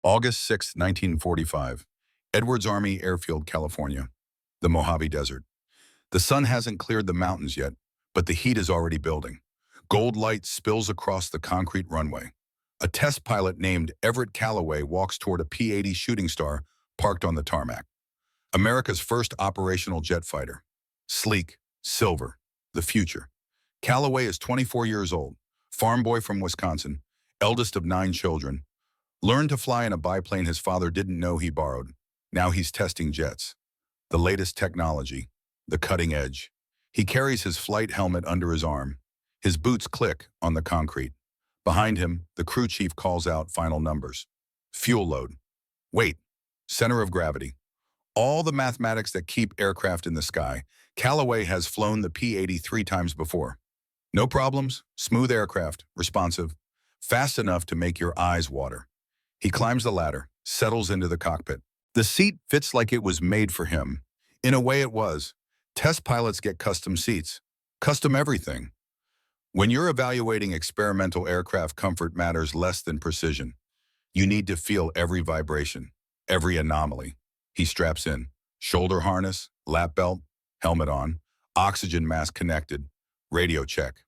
August 6, 1945. Edwards Army Airfield, California. The Mojave Desert. The sun hasn't cleared the mountains yet, but the heat is already building. Gold light spills across the concrete runway. A test pilot named Everett Callaway walks toward a P-80 shooting star parked on the tarmac. America's first operational jet fighter. Sleek, silver, the future. Callaway is 24 years old, farm boy from Wisconsin, eldest of 9 children. Learned to fly in a biplane his father didn't know he borrowed. Now he's testing jets. The latest technology, the cutting edge. He carries his flight helmet under his arm. His boots click on the concrete. Behind him, the crew chief calls out final numbers. Fuel load. Weight. Center of gravity. All the mathematics that keep aircraft in the sky. Callaway has flown the P-80 3 times before. No problems, smooth aircraft, responsive, fast enough to make your eyes water. He climbs the ladder, settles into the cockpit. The seat fits like it was made for him. In a way it was. Test pilots get custom seats. Custom everything. When you're evaluating experimental aircraft, comfort matters less than precision. You need to feel every vibration, every anomaly. He straps in. Shoulder harness, lap belt, helmet on, oxygen mask connected, radio check.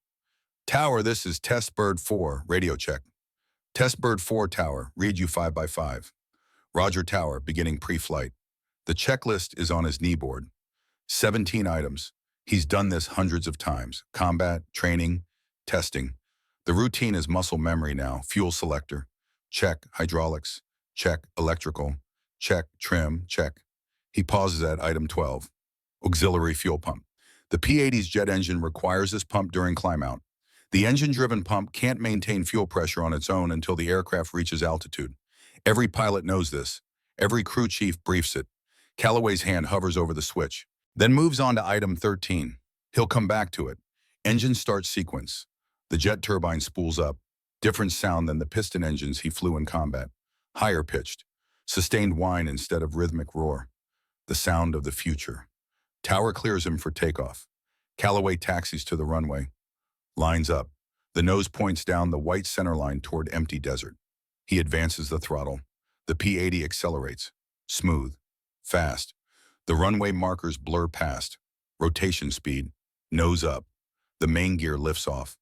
Tower, this is Test Bird 4, radio check. Test Bird 4 Tower, read you 5x5. Roger Tower, beginning pre-flight. The checklist is on his kneeboard. 17 items. He's done this hundreds of times. Combat, training, testing. The routine is muscle memory now. Fuel selector. Check. Hydraulics. Check. Electrical. Check. Trim. Check. He pauses at item 12. Auxiliary fuel pump. The P-80's jet engine requires this pump during climb-out. The engine-driven pump can't maintain fuel pressure on its own until the aircraft reaches altitude. Every pilot knows this. Every crew chief briefs it. Callaway's hand hovers over the switch, then moves on to item 13. He'll come back to it. Engine start sequence. The jet turbine spools up. Different sound than the piston engines he flew in combat. Higher pitched. Sustained whine instead of rhythmic roar. The sound of the future. Tower clears him for takeoff. Callaway taxis to the runway. Lines up. The nose points down the white center line toward empty desert. He advances the throttle. The P-80 accelerates. Smooth. Fast. The runway markers blur past. Rotation speed. Nose up. The main gear lifts off.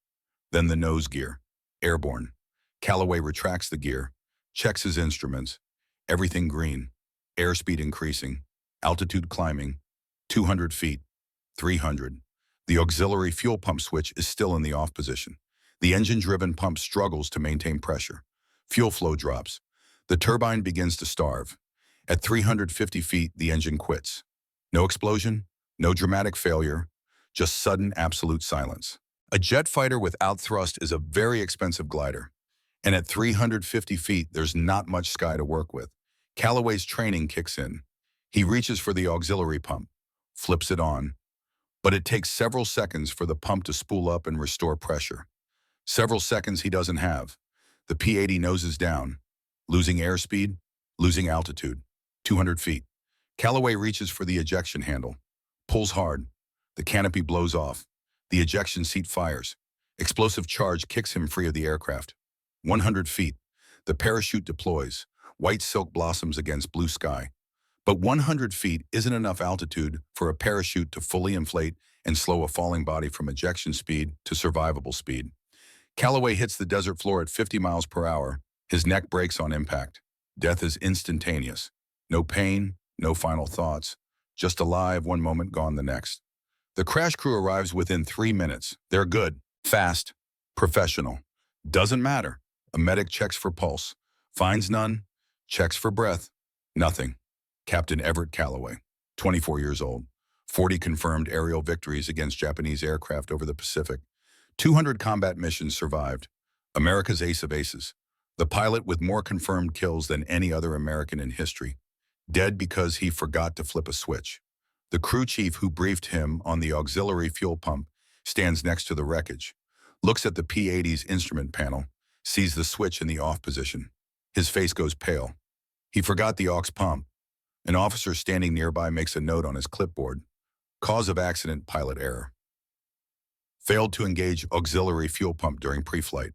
Then the nose gear. Airborne. Callaway retracts the gear. Checks his instruments. Everything green. Airspeed increasing. Altitude climbing. 200 feet. 300. The auxiliary fuel pump switch is still in the off position. The engine-driven pump struggles to maintain pressure. Fuel flow drops. The turbine begins to starve. At 350 feet, the engine quits. No explosion, no dramatic failure, just sudden absolute silence. A jet fighter without thrust is a very expensive glider. And at 350 feet, there's not much sky to work with. Callaway's training kicks in. He reaches for the auxiliary pump, flips it on. But it takes several seconds for the pump to spool up and restore pressure. Several seconds he doesn't have. The P-80 noses down, losing airspeed, losing altitude. 200 feet. Callaway reaches for the ejection handle, pulls hard. The canopy blows off. The ejection seat fires. Explosive charge kicks him free of the aircraft. 100 feet. The parachute deploys. White silk blossoms against blue sky. But 100 feet isn't enough altitude for a parachute to fully inflate and slow a falling body from ejection speed to survivable speed. Callaway hits the desert floor at 50 miles per hour. His neck breaks on impact. Death is instantaneous. No pain, no final thoughts. Just alive one moment, gone the next. The crash crew arrives within 3 minutes. They're good, fast, professional. Doesn't matter. A medic checks for pulse. Finds none. Checks for breath. Nothing. Captain Everett Callaway, 24 years old. 40 confirmed aerial victories against Japanese aircraft over the Pacific. 200 combat missions survived. America's ace of aces. The pilot with more confirmed kills than any other American in history. Dead because he forgot to flip a switch. The crew chief who briefed him on the auxiliary fuel pump stands next to the wreckage, looks at the P-80's instrument panel, sees the switch in the off position. His face goes pale. He forgot the aux pump. An officer standing nearby makes a note on his clipboard. Cause of accident, pilot error. Failed to engage auxiliary fuel pump during pre-flight,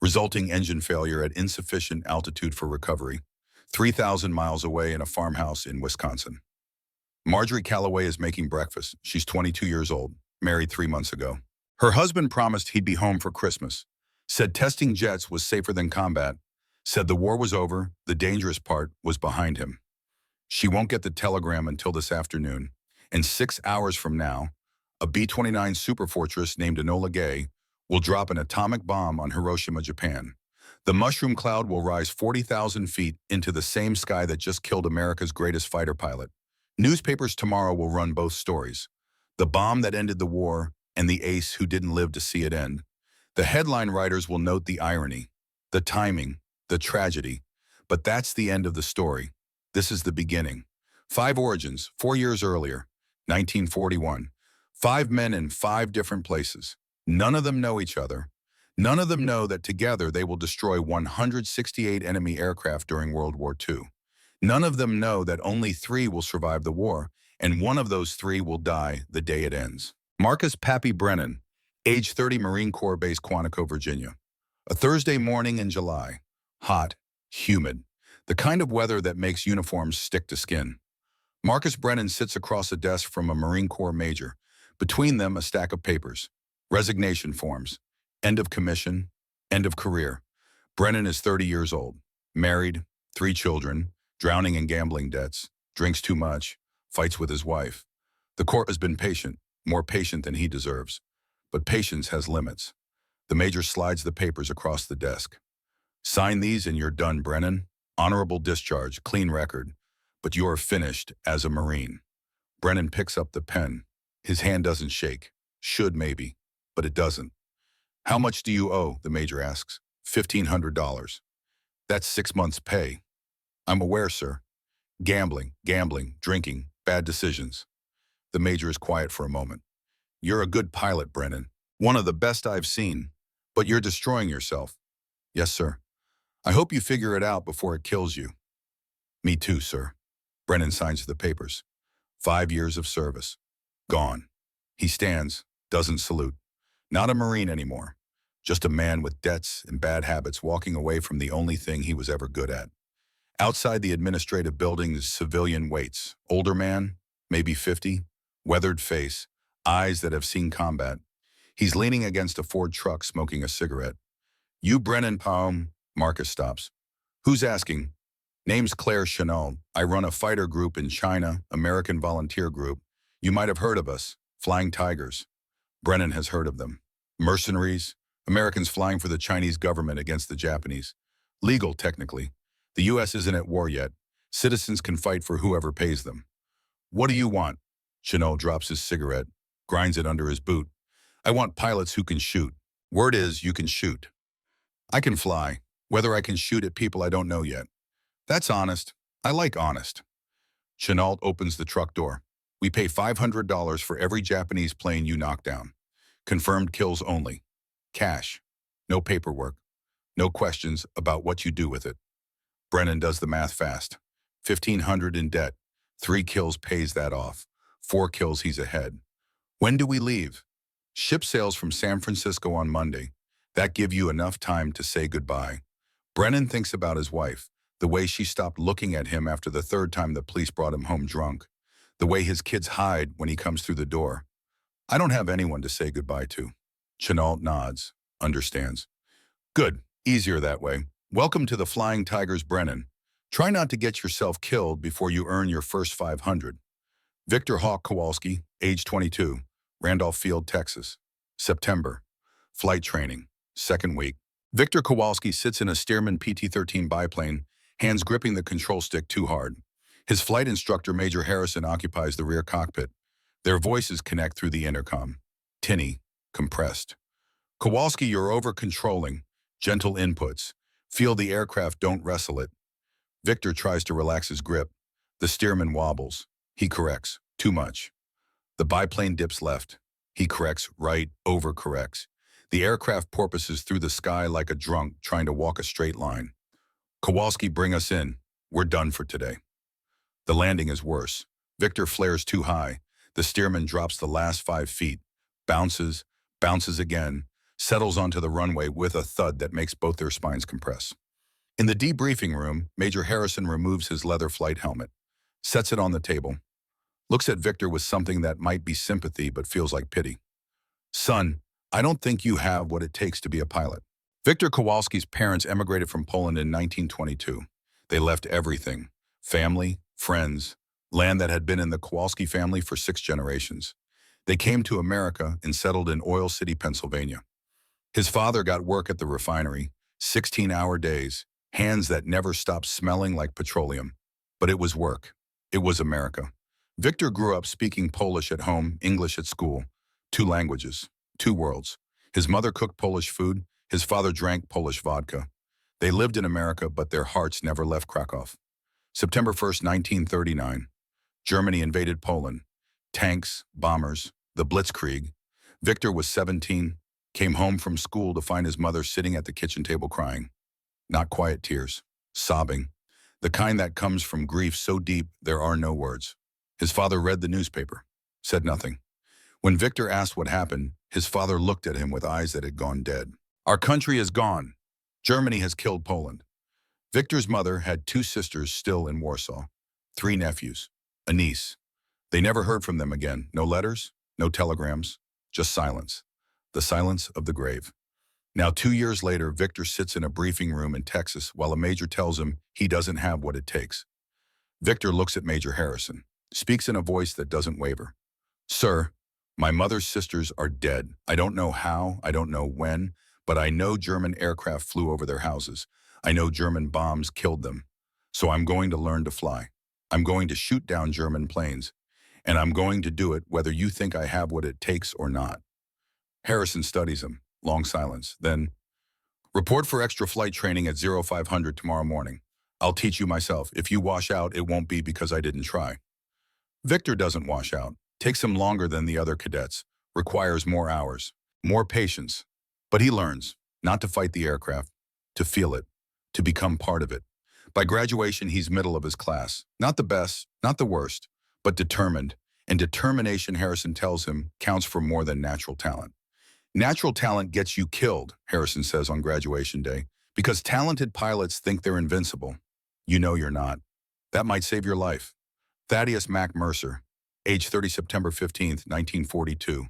resulting engine failure at insufficient altitude for recovery. 3,000 miles away in a farmhouse in Wisconsin. Marjorie Calloway is making breakfast. She's 22 years old, married 3 months ago. Her husband promised he'd be home for Christmas, said testing jets was safer than combat, said the war was over, the dangerous part was behind him. She won't get the telegram until this afternoon, and 6 hours from now, a B-29 superfortress named Enola Gay will drop an atomic bomb on Hiroshima, Japan. The mushroom cloud will rise 40,000 feet into the same sky that just killed America's greatest fighter pilot. Newspapers tomorrow will run both stories: the bomb that ended the war and the ace who didn't live to see it end. The headline writers will note the irony, the timing, the tragedy. But that's the end of the story. This is the beginning. 5 origins, 4 years earlier, 1941. 5 men in 5 different places. None of them know each other. None of them know that together they will destroy 168 enemy aircraft during World War II. None of them know that only 3 will survive the war, and one of those 3 will die the day it ends. Marcus Pappy Brennan, age 30, Marine Corps Base, Quantico, Virginia. A Thursday morning in July. Hot, humid. The kind of weather that makes uniforms stick to skin. Marcus Brennan sits across a desk from a Marine Corps major. Between them, a stack of papers. Resignation forms. End of commission. End of career. Brennan is 30 years old. Married. 3 children. Drowning in gambling debts. Drinks too much. Fights with his wife. The Corps has been patient. More patient than he deserves. But patience has limits. The major slides the papers across the desk. Sign these and you're done, Brennan. Honorable discharge, clean record. But you're finished as a Marine. Brennan picks up the pen. His hand doesn't shake. Should maybe, but it doesn't. How much do you owe? The major asks. $1,500. That's 6 months' pay. I'm aware, sir. Gambling, drinking, bad decisions. The major is quiet for a moment. You're a good pilot, Brennan. One of the best I've seen. But you're destroying yourself. Yes, sir. I hope you figure it out before it kills you. Me too, sir. Brennan signs the papers. 5 years of service. Gone. He stands, doesn't salute. Not a Marine anymore. Just a man with debts and bad habits walking away from the only thing he was ever good at. Outside the administrative building's civilian waits. Older man, maybe 50, weathered face, eyes that have seen combat. He's leaning against a Ford truck smoking a cigarette. You Brennan Palm, Marcus stops. Who's asking? Name's Claire Chanel. I run a fighter group in China, American Volunteer Group. You might have heard of us, Flying Tigers. Brennan has heard of them. Mercenaries, Americans flying for the Chinese government against the Japanese. Legal, technically. The U.S. isn't at war yet. Citizens can fight for whoever pays them. What do you want? Chanel drops his cigarette, grinds it under his boot. I want pilots who can shoot. Word is you can shoot. I can fly. Whether I can shoot at people I don't know yet. That's honest. I like honest. Chenault opens the truck door. We pay $500 for every Japanese plane you knock down. Confirmed kills only. Cash. No paperwork. No questions about what you do with it. Brennan does the math fast. $1,500 in debt. 3 kills pays that off. 4 kills he's ahead. When do we leave? Ship sails from San Francisco on Monday. That give you enough time to say goodbye. Brennan thinks about his wife, the way she stopped looking at him after the 3rd time the police brought him home drunk, the way his kids hide when he comes through the door. I don't have anyone to say goodbye to. Chenault nods, understands. Good, easier that way. Welcome to the Flying Tigers, Brennan. Try not to get yourself killed before you earn your first 500. Victor Hawk Kowalski, age 22, Randolph Field, Texas. September. Flight training, 2nd week. Victor Kowalski sits in a Stearman PT-13 biplane, hands gripping the control stick too hard. His flight instructor, Major Harrison, occupies the rear cockpit. Their voices connect through the intercom. Tinny, compressed. Kowalski, you're over-controlling. Gentle inputs. Feel the aircraft, don't wrestle it. Victor tries to relax his grip. The Stearman wobbles. He corrects. Too much. The biplane dips left. He corrects right, overcorrects. The aircraft porpoises through the sky like a drunk trying to walk a straight line. Kowalski, bring us in. We're done for today. The landing is worse. Victor flares too high. The Stearman drops the last 5 feet. Bounces, bounces again. Settles onto the runway with a thud that makes both their spines compress. In the debriefing room, Major Harrison removes his leather flight helmet, sets it on the table, looks at Victor with something that might be sympathy but feels like pity. Son, I don't think you have what it takes to be a pilot. Victor Kowalski's parents emigrated from Poland in 1922. They left everything, family, friends, land that had been in the Kowalski family for 6 generations. They came to America and settled in Oil City, Pennsylvania. His father got work at the refinery, 16-hour days, hands that never stopped smelling like petroleum. But it was work. It was America. Victor grew up speaking Polish at home, English at school. 2 languages, 2 worlds. His mother cooked Polish food. His father drank Polish vodka. They lived in America, but their hearts never left Krakow. September 1st, 1939. Germany invaded Poland. Tanks, bombers, the Blitzkrieg. Victor was 17, came home from school to find his mother sitting at the kitchen table crying. Not quiet tears, sobbing. The kind that comes from grief so deep there are no words. His father read the newspaper, said nothing. When Victor asked what happened, his father looked at him with eyes that had gone dead. Our country is gone. Germany has killed Poland. Victor's mother had 2 sisters still in Warsaw, 3 nephews, a niece. They never heard from them again. No letters, no telegrams, just silence. The silence of the grave. Now 2 years later, Victor sits in a briefing room in Texas while a major tells him he doesn't have what it takes. Victor looks at Major Harrison, speaks in a voice that doesn't waver. Sir, my mother's sisters are dead. I don't know how, I don't know when, but I know German aircraft flew over their houses. I know German bombs killed them. So I'm going to learn to fly. I'm going to shoot down German planes. And I'm going to do it whether you think I have what it takes or not. Harrison studies him. Long silence. Then, report for extra flight training at 0500 tomorrow morning. I'll teach you myself. If you wash out, it won't be because I didn't try. Victor doesn't wash out. Takes him longer than the other cadets. Requires more hours. More patience. But he learns, not to fight the aircraft, to feel it, to become part of it. By graduation, he's middle of his class. Not the best, not the worst, but determined. And determination, Harrison tells him, counts for more than natural talent. Natural talent gets you killed, Harrison says on graduation day, because talented pilots think they're invincible. You know you're not. That might save your life. Thaddeus Mac Mercer, age 30 September 15th, 1942,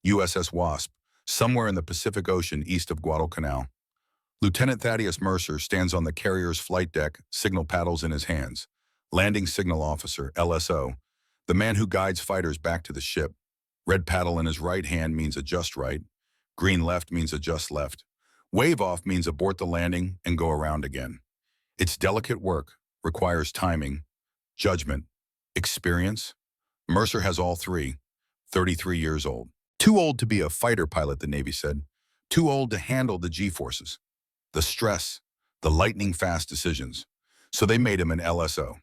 USS Wasp, somewhere in the Pacific Ocean east of Guadalcanal. Lieutenant Thaddeus Mercer stands on the carrier's flight deck, signal paddles in his hands. Landing Signal Officer, LSO, the man who guides fighters back to the ship. Red paddle in his right hand means adjust right. Green left means adjust left. Wave off means abort the landing and go around again. It's delicate work, requires timing, judgment, experience. Mercer has all 3, 33 years old. Too old to be a fighter pilot, the Navy said. Too old to handle the G-forces, the stress, the lightning-fast decisions. So they made him an LSO,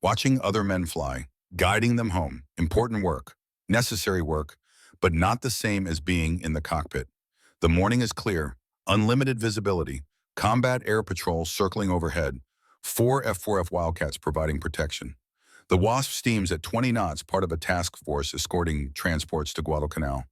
watching other men fly, guiding them home. Important work, necessary work, but not the same as being in the cockpit. The morning is clear, unlimited visibility, combat air patrol circling overhead, 4 F-4F Wildcats providing protection. The Wasp steams at 20 knots, part of a task force escorting transports to Guadalcanal.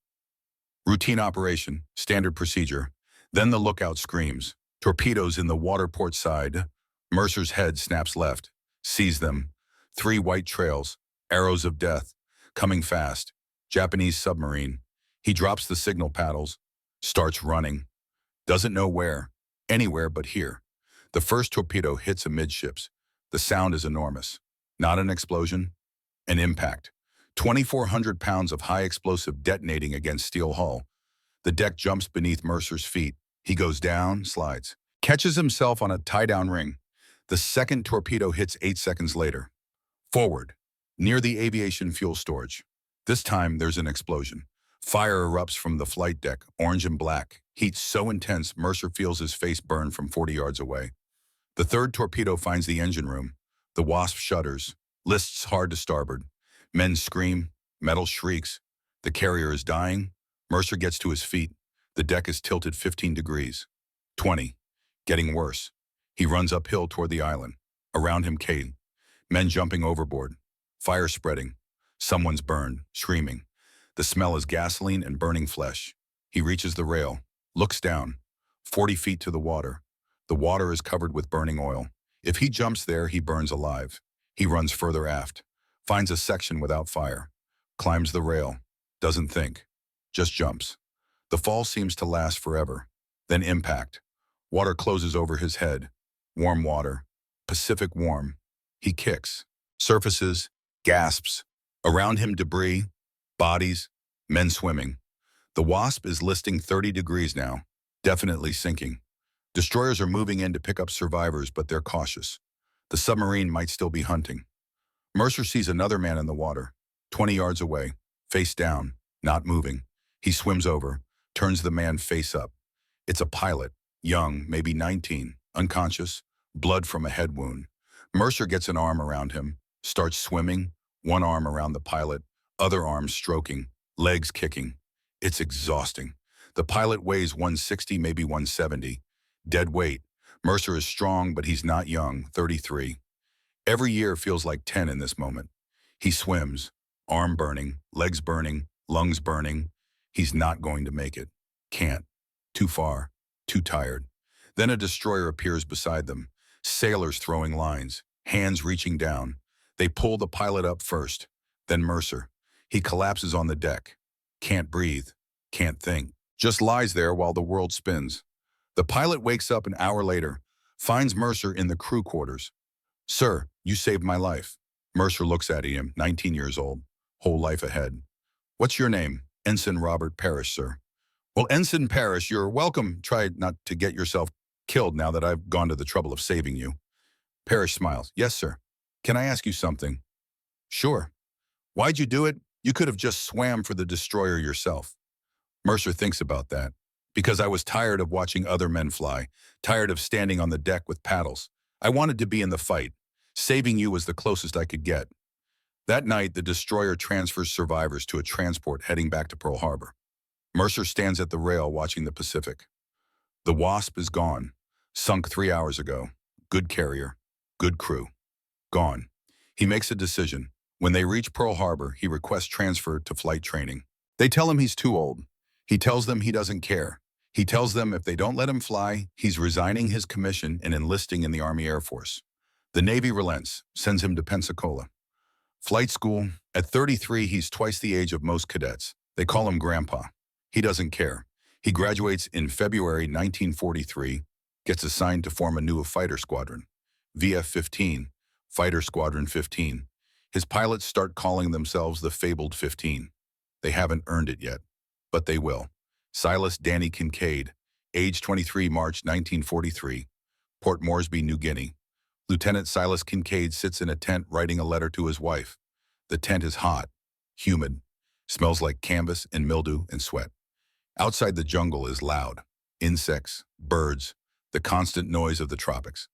Routine operation, standard procedure. Then the lookout screams. Torpedoes in the water port side. Mercer's head snaps left, sees them. 3 white trails, arrows of death, coming fast. Japanese submarine. He drops the signal paddles, starts running. Doesn't know where, anywhere but here. The first torpedo hits amidships. The sound is enormous. Not an explosion, an impact. 2,400 pounds of high explosive detonating against steel hull. The deck jumps beneath Mercer's feet. He goes down, slides, catches himself on a tie-down ring. The second torpedo hits 8 seconds later. Forward, near the aviation fuel storage. This time there's an explosion. Fire erupts from the flight deck, orange and black. Heat so intense, Mercer feels his face burn from 40 yards away. The third torpedo finds the engine room. The Wasp shudders, lists hard to starboard. Men scream, metal shrieks. The carrier is dying. Mercer gets to his feet. The deck is tilted 15 degrees. 20. Getting worse. He runs uphill toward the island. Around him, Kate. Men jumping overboard. Fire spreading. Someone's burned, screaming. The smell is gasoline and burning flesh. He reaches the rail, looks down. 40 feet to the water. The water is covered with burning oil. If he jumps there, he burns alive. He runs further aft, finds a section without fire, climbs the rail, doesn't think, just jumps. The fall seems to last forever. Then impact. Water closes over his head. Warm water. Pacific warm. He kicks. Surfaces. Gasps. Around him debris. Bodies. Men swimming. The Wasp is listing 30 degrees now. Definitely sinking. Destroyers are moving in to pick up survivors, but they're cautious. The submarine might still be hunting. Mercer sees another man in the water, 20 yards away, face down, not moving. He swims over, turns the man face up. It's a pilot, young, maybe 19, unconscious, blood from a head wound. Mercer gets an arm around him, starts swimming, one arm around the pilot, other arm stroking, legs kicking. It's exhausting. The pilot weighs 160, maybe 170. Dead weight. Mercer is strong, but he's not young, 33. Every year feels like 10 in this moment. He swims, arm burning, legs burning, lungs burning. He's not going to make it. Can't. Too far. Too tired. Then a destroyer appears beside them. Sailors throwing lines, hands reaching down. They pull the pilot up first, then Mercer. He collapses on the deck. Can't breathe. Can't think. Just lies there while the world spins. The pilot wakes up an hour later, finds Mercer in the crew quarters. "Sir, you saved my life." Mercer looks at him, 19 years old, whole life ahead. "What's your name?" "Ensign Robert Parrish, sir." "Well, Ensign Parrish, you're welcome. Try not to get yourself killed now that I've gone to the trouble of saving you." Parrish smiles. "Yes, sir. Can I ask you something?" "Sure." "Why'd you do it? You could have just swam for the destroyer yourself." Mercer thinks about that. "Because I was tired of watching other men fly, tired of standing on the deck with paddles. I wanted to be in the fight. Saving you was the closest I could get." That night, the destroyer transfers survivors to a transport heading back to Pearl Harbor. Mercer stands at the rail watching the Pacific. The Wasp is gone. Sunk 3 hours ago. Good carrier. Good crew. Gone. He makes a decision. When they reach Pearl Harbor, he requests transfer to flight training. They tell him he's too old. He tells them he doesn't care. He tells them if they don't let him fly, he's resigning his commission and enlisting in the Army Air Force. The Navy relents, sends him to Pensacola. Flight school. At 33, he's twice the age of most cadets. They call him Grandpa. He doesn't care. He graduates in February 1943, gets assigned to form a new fighter squadron, VF-15, Fighter Squadron 15. His pilots start calling themselves the fabled 15. They haven't earned it yet, but they will. Silas Danny Kincaid, age 23, March 1943, Port Moresby, New Guinea. Lieutenant Silas Kincaid sits in a tent writing a letter to his wife. The tent is hot, humid, smells like canvas and mildew and sweat. Outside the jungle is loud. Insects, birds, the constant noise of the tropics.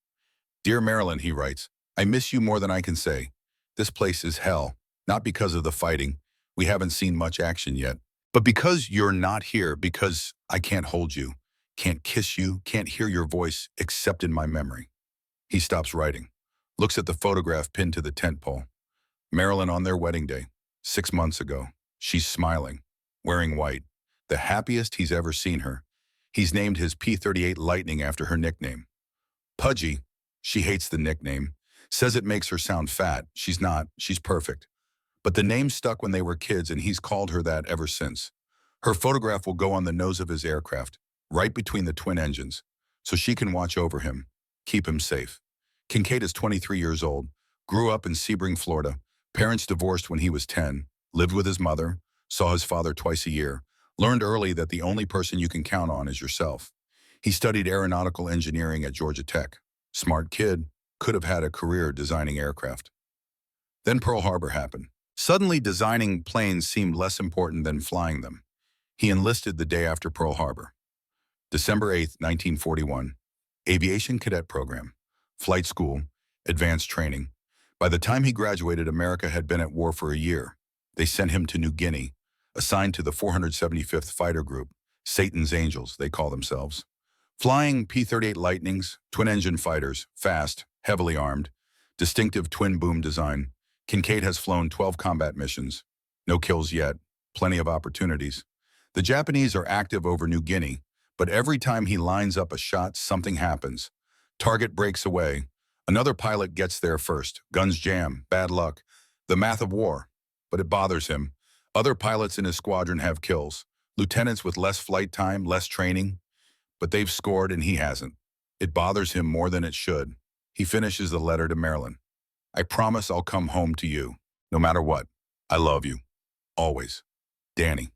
"Dear Marilyn," he writes, "I miss you more than I can say. This place is hell, not because of the fighting. We haven't seen much action yet. But because you're not here, because I can't hold you, can't kiss you, can't hear your voice except in my memory." He stops writing, looks at the photograph pinned to the tent pole. Marilyn on their wedding day, 6 months ago. She's smiling, wearing white, the happiest he's ever seen her. He's named his P-38 Lightning after her nickname. Pudgy, she hates the nickname, says it makes her sound fat. She's not, she's perfect. But the name stuck when they were kids and he's called her that ever since. Her photograph will go on the nose of his aircraft, right between the twin engines, so she can watch over him, keep him safe. Kincaid is 23 years old, grew up in Sebring, Florida. Parents divorced when he was 10, lived with his mother, saw his father twice a year, learned early that the only person you can count on is yourself. He studied aeronautical engineering at Georgia Tech. Smart kid, could have had a career designing aircraft. Then Pearl Harbor happened. Suddenly, designing planes seemed less important than flying them. He enlisted the day after Pearl Harbor. December 8, 1941. Aviation Cadet Program. Flight school. Advanced training. By the time he graduated, America had been at war for a year. They sent him to New Guinea, assigned to the 475th Fighter Group, Satan's Angels, they call themselves. Flying P-38 Lightnings, twin-engine fighters, fast, heavily armed, distinctive twin-boom design. Kincaid has flown 12 combat missions. No kills yet, plenty of opportunities. The Japanese are active over New Guinea, but every time he lines up a shot, something happens. Target breaks away. Another pilot gets there first. Guns jam. Bad luck. The math of war. But it bothers him. Other pilots in his squadron have kills. Lieutenants with less flight time, less training. But they've scored and he hasn't. It bothers him more than it should. He finishes the letter to Marilyn. I promise I'll come home to you, no matter what. I love you. Always. Danny.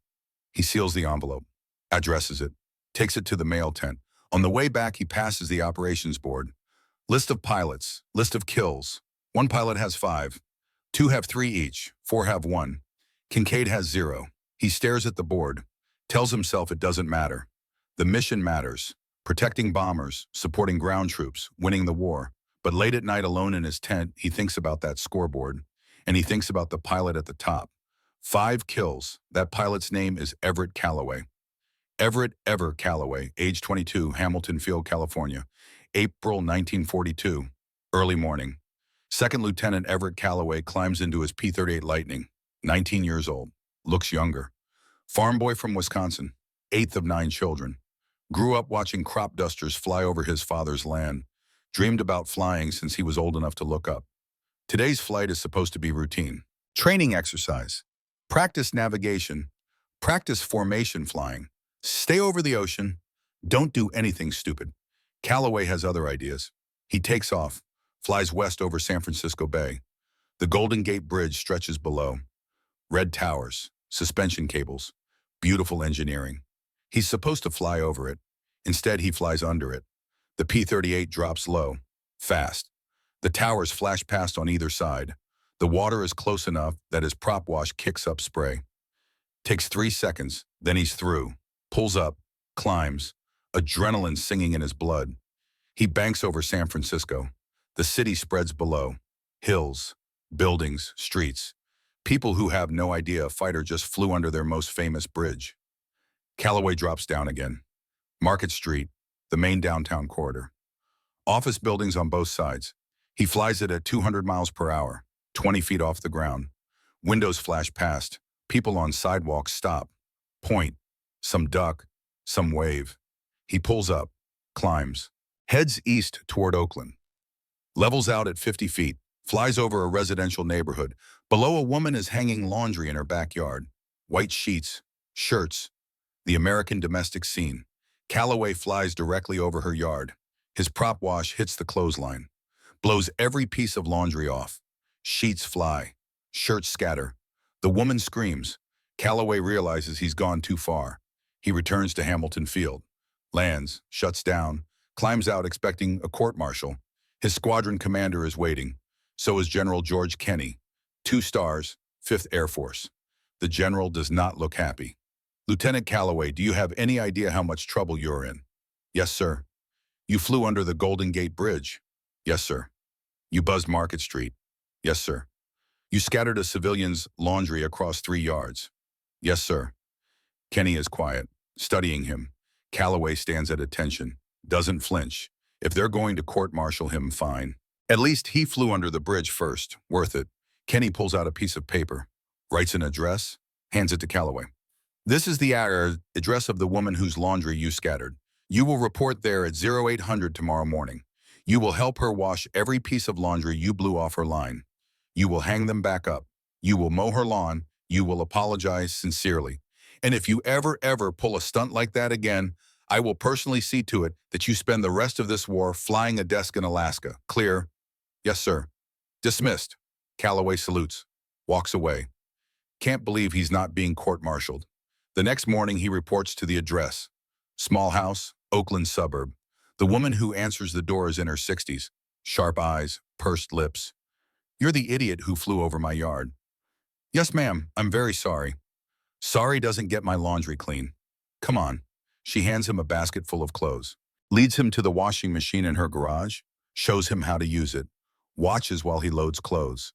He seals the envelope, addresses it, takes it to the mail tent. On the way back, he passes the operations board. List of pilots, list of kills. One pilot has 5. 2 have 3 each. 4 have 1. Kincaid has 0. He stares at the board, tells himself it doesn't matter. The mission matters. Protecting bombers, supporting ground troops, winning the war. But late at night alone in his tent, he thinks about that scoreboard. And he thinks about the pilot at the top. 5 kills. That pilot's name is Everett Calloway. Everett Ever Calloway, age 22, Hamilton Field, California. April 1942, early morning. Second Lieutenant Everett Calloway climbs into his P-38 Lightning, 19 years old, looks younger. Farm boy from Wisconsin, 8th of 9 children. Grew up watching crop dusters fly over his father's land. Dreamed about flying since he was old enough to look up. Today's flight is supposed to be routine. Training exercise. Practice navigation. Practice formation flying. Stay over the ocean. Don't do anything stupid. Calloway has other ideas. He takes off, flies west over San Francisco Bay. The Golden Gate Bridge stretches below. Red towers, suspension cables, beautiful engineering. He's supposed to fly over it. Instead, he flies under it. The P-38 drops low, fast. The towers flash past on either side. The water is close enough that his prop wash kicks up spray. Takes 3 seconds, then he's through. Pulls up, climbs, adrenaline singing in his blood. He banks over San Francisco. The city spreads below. Hills, buildings, streets. People who have no idea a fighter just flew under their most famous bridge. Calloway drops down again. Market Street, the main downtown corridor. Office buildings on both sides. He flies it at 200 miles per hour, 20 feet off the ground. Windows flash past. People on sidewalks stop. Point. Some duck. Some wave. He pulls up. Climbs. Heads east toward Oakland. Levels out at 50 feet. Flies over a residential neighborhood. Below, a woman is hanging laundry in her backyard. White sheets. Shirts. The American domestic scene. Calloway flies directly over her yard. His prop wash hits the clothesline. Blows every piece of laundry off. Sheets fly. Shirts scatter. The woman screams. Calloway realizes he's gone too far. He returns to Hamilton Field. Lands, shuts down, climbs out expecting a court-martial. His squadron commander is waiting. So is General George Kenney. 2 stars, 5th Air Force. The general does not look happy. Lieutenant Calloway, do you have any idea how much trouble you're in? Yes, sir. You flew under the Golden Gate Bridge? Yes, sir. You buzzed Market Street? Yes, sir. You scattered a civilian's laundry across 3 yards? Yes, sir. Kenney is quiet, studying him. Calloway stands at attention, doesn't flinch. If they're going to court-martial him, fine. At least he flew under the bridge first, worth it. Kenney pulls out a piece of paper, writes an address, hands it to Calloway. This is the address of the woman whose laundry you scattered. You will report there at 0800 tomorrow morning. You will help her wash every piece of laundry you blew off her line. You will hang them back up. You will mow her lawn. You will apologize sincerely. And if you ever pull a stunt like that again, I will personally see to it that you spend the rest of this war flying a desk in Alaska. Clear? Yes, sir. Dismissed. Calloway salutes. Walks away. Can't believe he's not being court-martialed. The next morning, he reports to the address. Small house, Oakland suburb. The woman who answers the door is in her 60s. Sharp eyes, pursed lips. You're the idiot who flew over my yard. Yes, ma'am, I'm very sorry. Sorry doesn't get my laundry clean. Come on. She hands him a basket full of clothes. Leads him to the washing machine in her garage. Shows him how to use it. Watches while he loads clothes.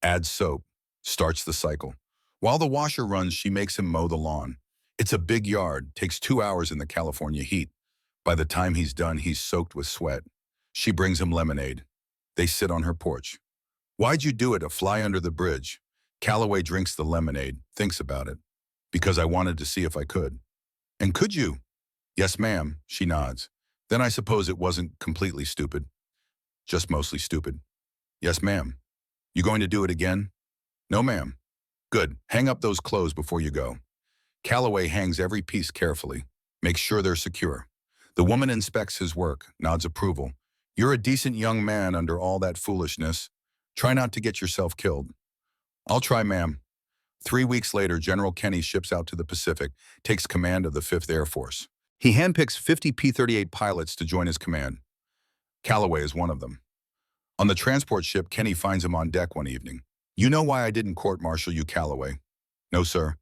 Adds soap. Starts the cycle. While the washer runs, she makes him mow the lawn. It's a big yard, takes 2 hours in the California heat. By the time he's done, he's soaked with sweat. She brings him lemonade. They sit on her porch. Why'd you do it, a fly under the bridge? Calloway drinks the lemonade, thinks about it. Because I wanted to see if I could. And could you? Yes, ma'am, she nods. Then I suppose it wasn't completely stupid, just mostly stupid. Yes, ma'am. You going to do it again? No, ma'am. Good. Hang up those clothes before you go. Calloway hangs every piece carefully, makes sure they're secure. The woman inspects his work, nods approval. You're a decent young man under all that foolishness. Try not to get yourself killed. I'll try, ma'am. 3 weeks later, General Kenny ships out to the Pacific, takes command of the 5th Air Force. He handpicks 50 P-38 pilots to join his command. Calloway is one of them. On the transport ship, Kenny finds him on deck one evening. You know why I didn't court-martial you, Calloway? No, sir.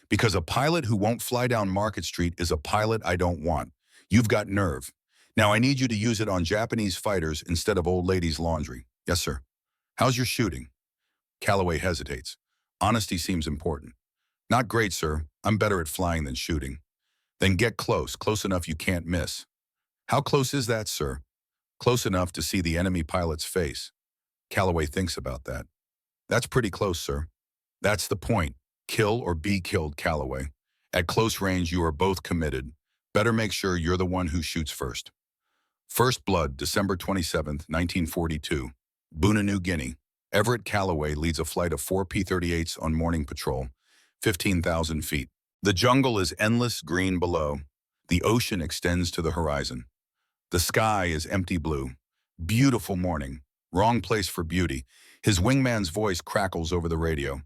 Because a pilot who won't fly down Market Street is a pilot I don't want. You've got nerve. Now I need you to use it on Japanese fighters instead of old ladies' laundry. Yes, sir. How's your shooting? Calloway hesitates. Honesty seems important. Not great, sir. I'm better at flying than shooting. Then get close, close enough you can't miss. How close is that, sir? Close enough to see the enemy pilot's face. Calloway thinks about that. That's pretty close, sir. That's the point. Kill or be killed, Calloway. At close range, you are both committed. Better make sure you're the one who shoots first. First Blood, December 27th, 1942. Buna, New Guinea. Everett Calloway leads a flight of 4 P-38s on morning patrol, 15,000 feet. The jungle is endless green below. The ocean extends to the horizon. The sky is empty blue. Beautiful morning. Wrong place for beauty. His wingman's voice crackles over the radio.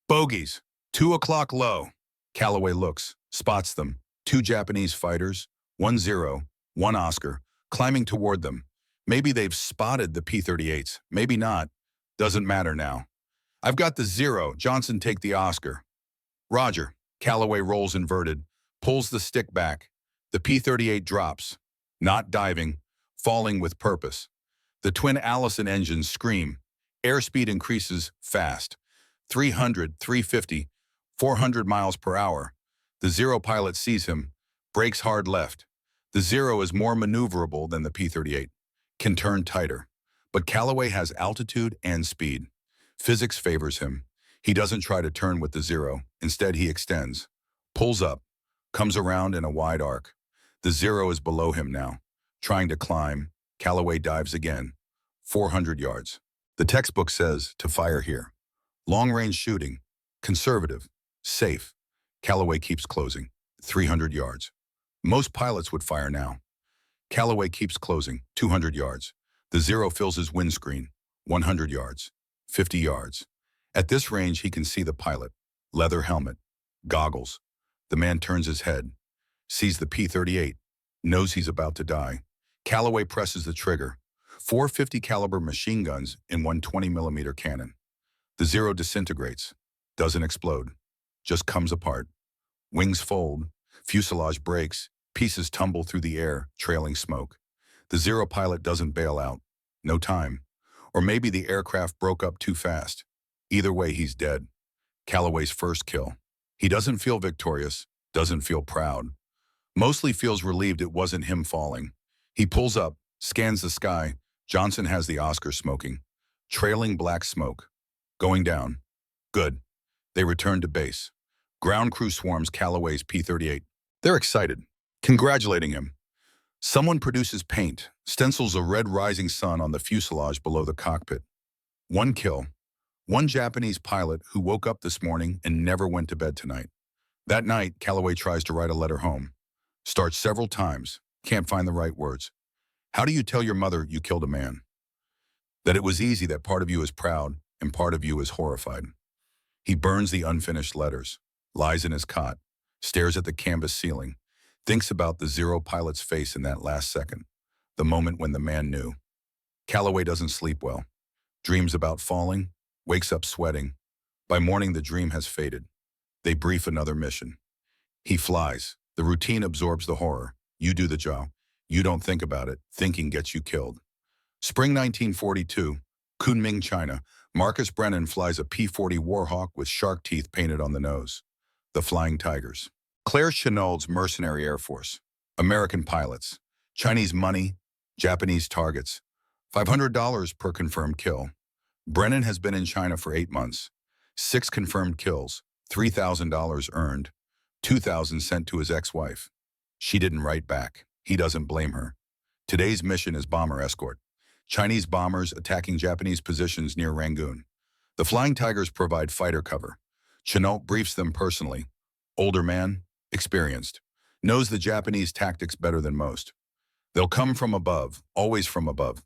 Bogies, 2 o'clock low. Calloway looks, spots them. 2 Japanese fighters, 1 Zero, 1 Oscar, climbing toward them. Maybe they've spotted the P-38s, maybe not. Doesn't matter now. I've got the Zero, Johnson take the Oscar. Roger. Calloway rolls inverted, pulls the stick back. The P-38 drops. Not diving, falling with purpose. The twin Allison engines scream. Airspeed increases fast. 300, 350, 400 miles per hour. The Zero pilot sees him, brakes hard left. The Zero is more maneuverable than the P-38, can turn tighter. But Calloway has altitude and speed. Physics favors him. He doesn't try to turn with the Zero. Instead, he extends, pulls up, comes around in a wide arc. The Zero is below him now. Trying to climb, Calloway dives again. 400 yards. The textbook says to fire here. Long-range shooting, conservative, safe. Calloway keeps closing. 300 yards. Most pilots would fire now. Calloway keeps closing. 200 yards. The Zero fills his windscreen. 100 yards. 50 yards. At this range, he can see the pilot. Leather helmet. Goggles. The man turns his head. Sees the P-38. Knows he's about to die. Calloway presses the trigger. 450 caliber machine guns in 120mm cannon. The Zero disintegrates. Doesn't explode. Just comes apart. Wings fold. Fuselage breaks. Pieces tumble through the air, trailing smoke. The Zero pilot doesn't bail out. No time. Or maybe the aircraft broke up too fast. Either way, he's dead. Calloway's first kill. He doesn't feel victorious, doesn't feel proud. Mostly feels relieved it wasn't him falling. He pulls up, scans the sky. Johnson has the Oscar smoking. Trailing black smoke. Going down. Good. They return to base. Ground crew swarms Calloway's P-38. They're excited, congratulating him. Someone produces paint, stencils a red rising sun on the fuselage below the cockpit. 1 kill. 1 Japanese pilot who woke up this morning and never went to bed tonight. That night, Calloway tries to write a letter home. Starts several times, can't find the right words. How do you tell your mother you killed a man? That it was easy, that part of you is proud and part of you is horrified. He burns the unfinished letters, lies in his cot, stares at the canvas ceiling, thinks about the Zero pilot's face in that last second, the moment when the man knew. Calloway doesn't sleep well. Dreams about falling, wakes up sweating. By morning, the dream has faded. They brief another mission. He flies. The routine absorbs the horror. You do the job. You don't think about it. Thinking gets you killed. Spring 1942, Kunming, China. Marcus Brennan flies a P-40 Warhawk with shark teeth painted on the nose. The Flying Tigers. Claire Chennault's Mercenary Air Force. American pilots. Chinese money. Japanese targets. $500 per confirmed kill. Brennan has been in China for 8 months. 6 confirmed kills. $3,000 earned. $2,000 sent to his ex-wife. She didn't write back. He doesn't blame her. Today's mission is bomber escort. Chinese bombers attacking Japanese positions near Rangoon. The Flying Tigers provide fighter cover. Chenault briefs them personally. Older man, experienced, knows the Japanese tactics better than most. They'll come from above, always from above.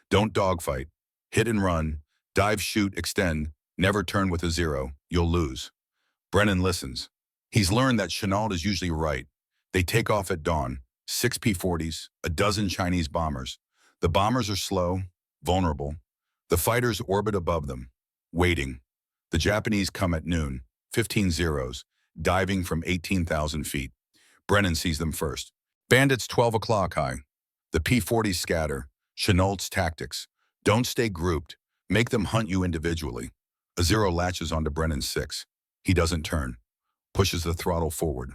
Don't dogfight. Hit and run. Dive, shoot, extend. Never turn with a zero. You'll lose. Brennan listens. He's learned that Chenault is usually right. They take off at dawn. 6 P-40s, a dozen Chinese bombers. The bombers are slow, vulnerable. The fighters orbit above them, waiting. The Japanese come at noon, 15 zeros, diving from 18,000 feet. Brennan sees them first. Bandits 12 o'clock high. The P-40s scatter. Chenault's tactics. Don't stay grouped. Make them hunt you individually. A zero latches onto Brennan's 6. He doesn't turn. Pushes the throttle forward.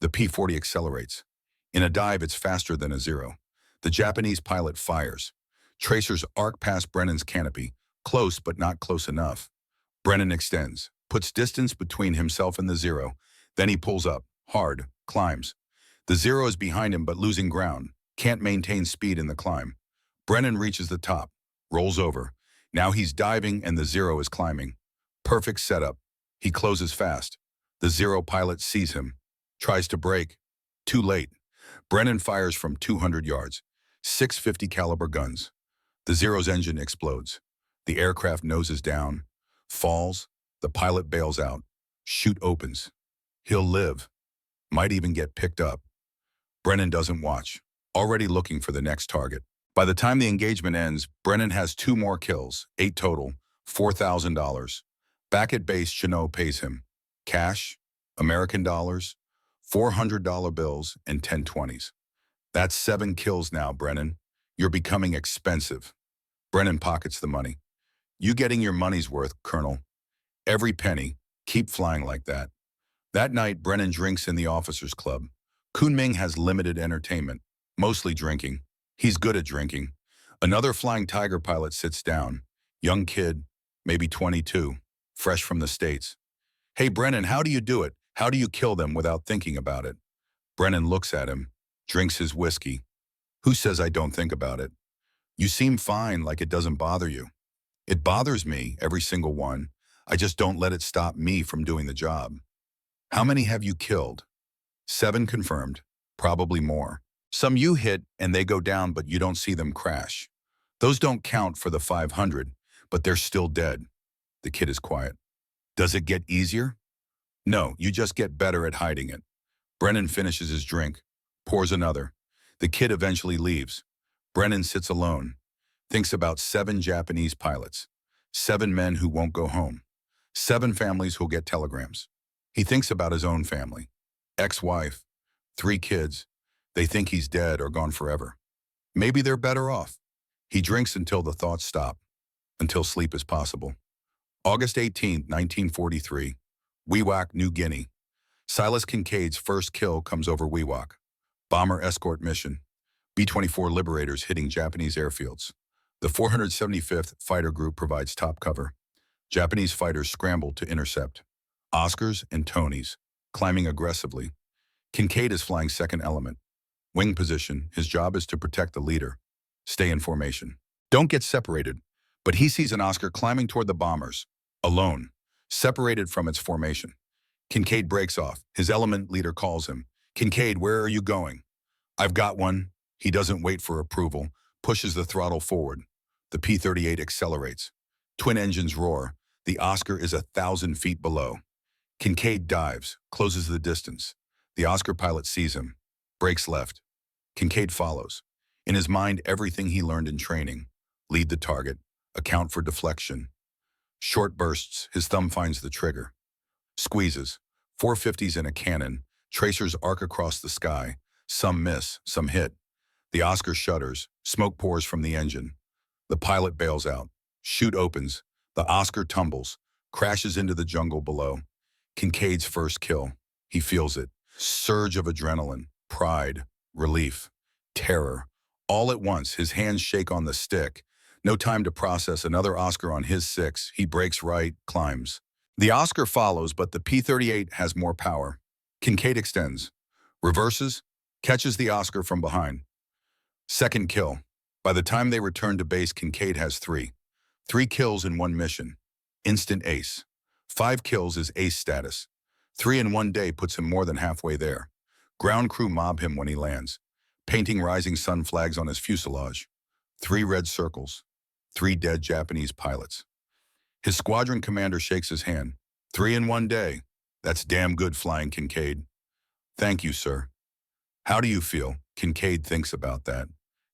The P-40 accelerates. In a dive, it's faster than a zero. The Japanese pilot fires. Tracers arc past Brennan's canopy, close but not close enough. Brennan extends, puts distance between himself and the zero. Then he pulls up, hard, climbs. The zero is behind him but losing ground, can't maintain speed in the climb. Brennan reaches the top, rolls over. Now he's diving and the zero is climbing. Perfect setup. He closes fast. The zero pilot sees him, tries to brake. Too late. Brennan fires from 200 yards, 650 caliber guns. The Zero's engine explodes. The aircraft noses down, falls. The pilot bails out. Chute opens. He'll live. Might even get picked up. Brennan doesn't watch, already looking for the next target. By the time the engagement ends, Brennan has 2 more kills, 8 total, $4,000. Back at base, Chenault pays him. Cash, American dollars, $400 bills, and 1020s. That's 7 kills now, Brennan. You're becoming expensive. Brennan pockets the money. You getting your money's worth, Colonel. Every penny. Keep flying like that. That night, Brennan drinks in the officers' club. Kunming has limited entertainment, mostly drinking. He's good at drinking. Another Flying Tiger pilot sits down. Young kid, maybe 22, fresh from the States. Hey, Brennan, how do you do it? How do you kill them without thinking about it? Brennan looks at him, drinks his whiskey. Who says I don't think about it? You seem fine, like it doesn't bother you. It bothers me, every single one. I just don't let it stop me from doing the job. How many have you killed? 7 confirmed, probably more. Some you hit and they go down, but you don't see them crash. Those don't count for the 500, but they're still dead. The kid is quiet. Does it get easier? No, you just get better at hiding it. Brennan finishes his drink, pours another. The kid eventually leaves. Brennan sits alone, thinks about 7 Japanese pilots, 7 men who won't go home, 7 families who'll get telegrams. He thinks about his own family, ex-wife, 3 kids. They think he's dead or gone forever. Maybe they're better off. He drinks until the thoughts stop, until sleep is possible. August 18, 1943, Wewak, New Guinea. Silas Kincaid's first kill comes over Wewak. Bomber escort mission. B-24 Liberators hitting Japanese airfields. The 475th Fighter Group provides top cover. Japanese fighters scramble to intercept. Oscars and Tonys, climbing aggressively. Kincaid is flying second element. Wing position, his job is to protect the leader. Stay in formation. Don't get separated. But he sees an Oscar climbing toward the bombers, alone, separated from its formation. Kincaid breaks off. His element leader calls him. Kincaid, where are you going? I've got one. He doesn't wait for approval, pushes the throttle forward. The P-38 accelerates. Twin engines roar. The Oscar is 1,000 feet below. Kincaid dives, closes the distance. The Oscar pilot sees him, brakes left. Kincaid follows. In his mind, everything he learned in training. Lead the target, account for deflection. Short bursts, his thumb finds the trigger. Squeezes, 450s in a cannon, tracers arc across the sky. Some miss, some hit. The Oscar shudders, smoke pours from the engine. The pilot bails out. Chute opens. The Oscar tumbles, crashes into the jungle below. Kincaid's first kill. He feels it. Surge of adrenaline, pride, relief, terror. All at once, his hands shake on the stick. No time to process another Oscar on his 6. He breaks right, climbs. The Oscar follows, but the P-38 has more power. Kincaid extends, reverses, catches the Oscar from behind. Second kill. By the time they return to base, Kincaid has three. 3 kills in one mission. Instant ace. 5 kills is ace status. 3 in 1 day puts him more than halfway there. Ground crew mob him when he lands, painting rising sun flags on his fuselage. 3 red circles. 3 dead Japanese pilots. His squadron commander shakes his hand. 3 in 1 day. That's damn good flying, Kincaid. Thank you, sir. How do you feel? Kincaid thinks about that.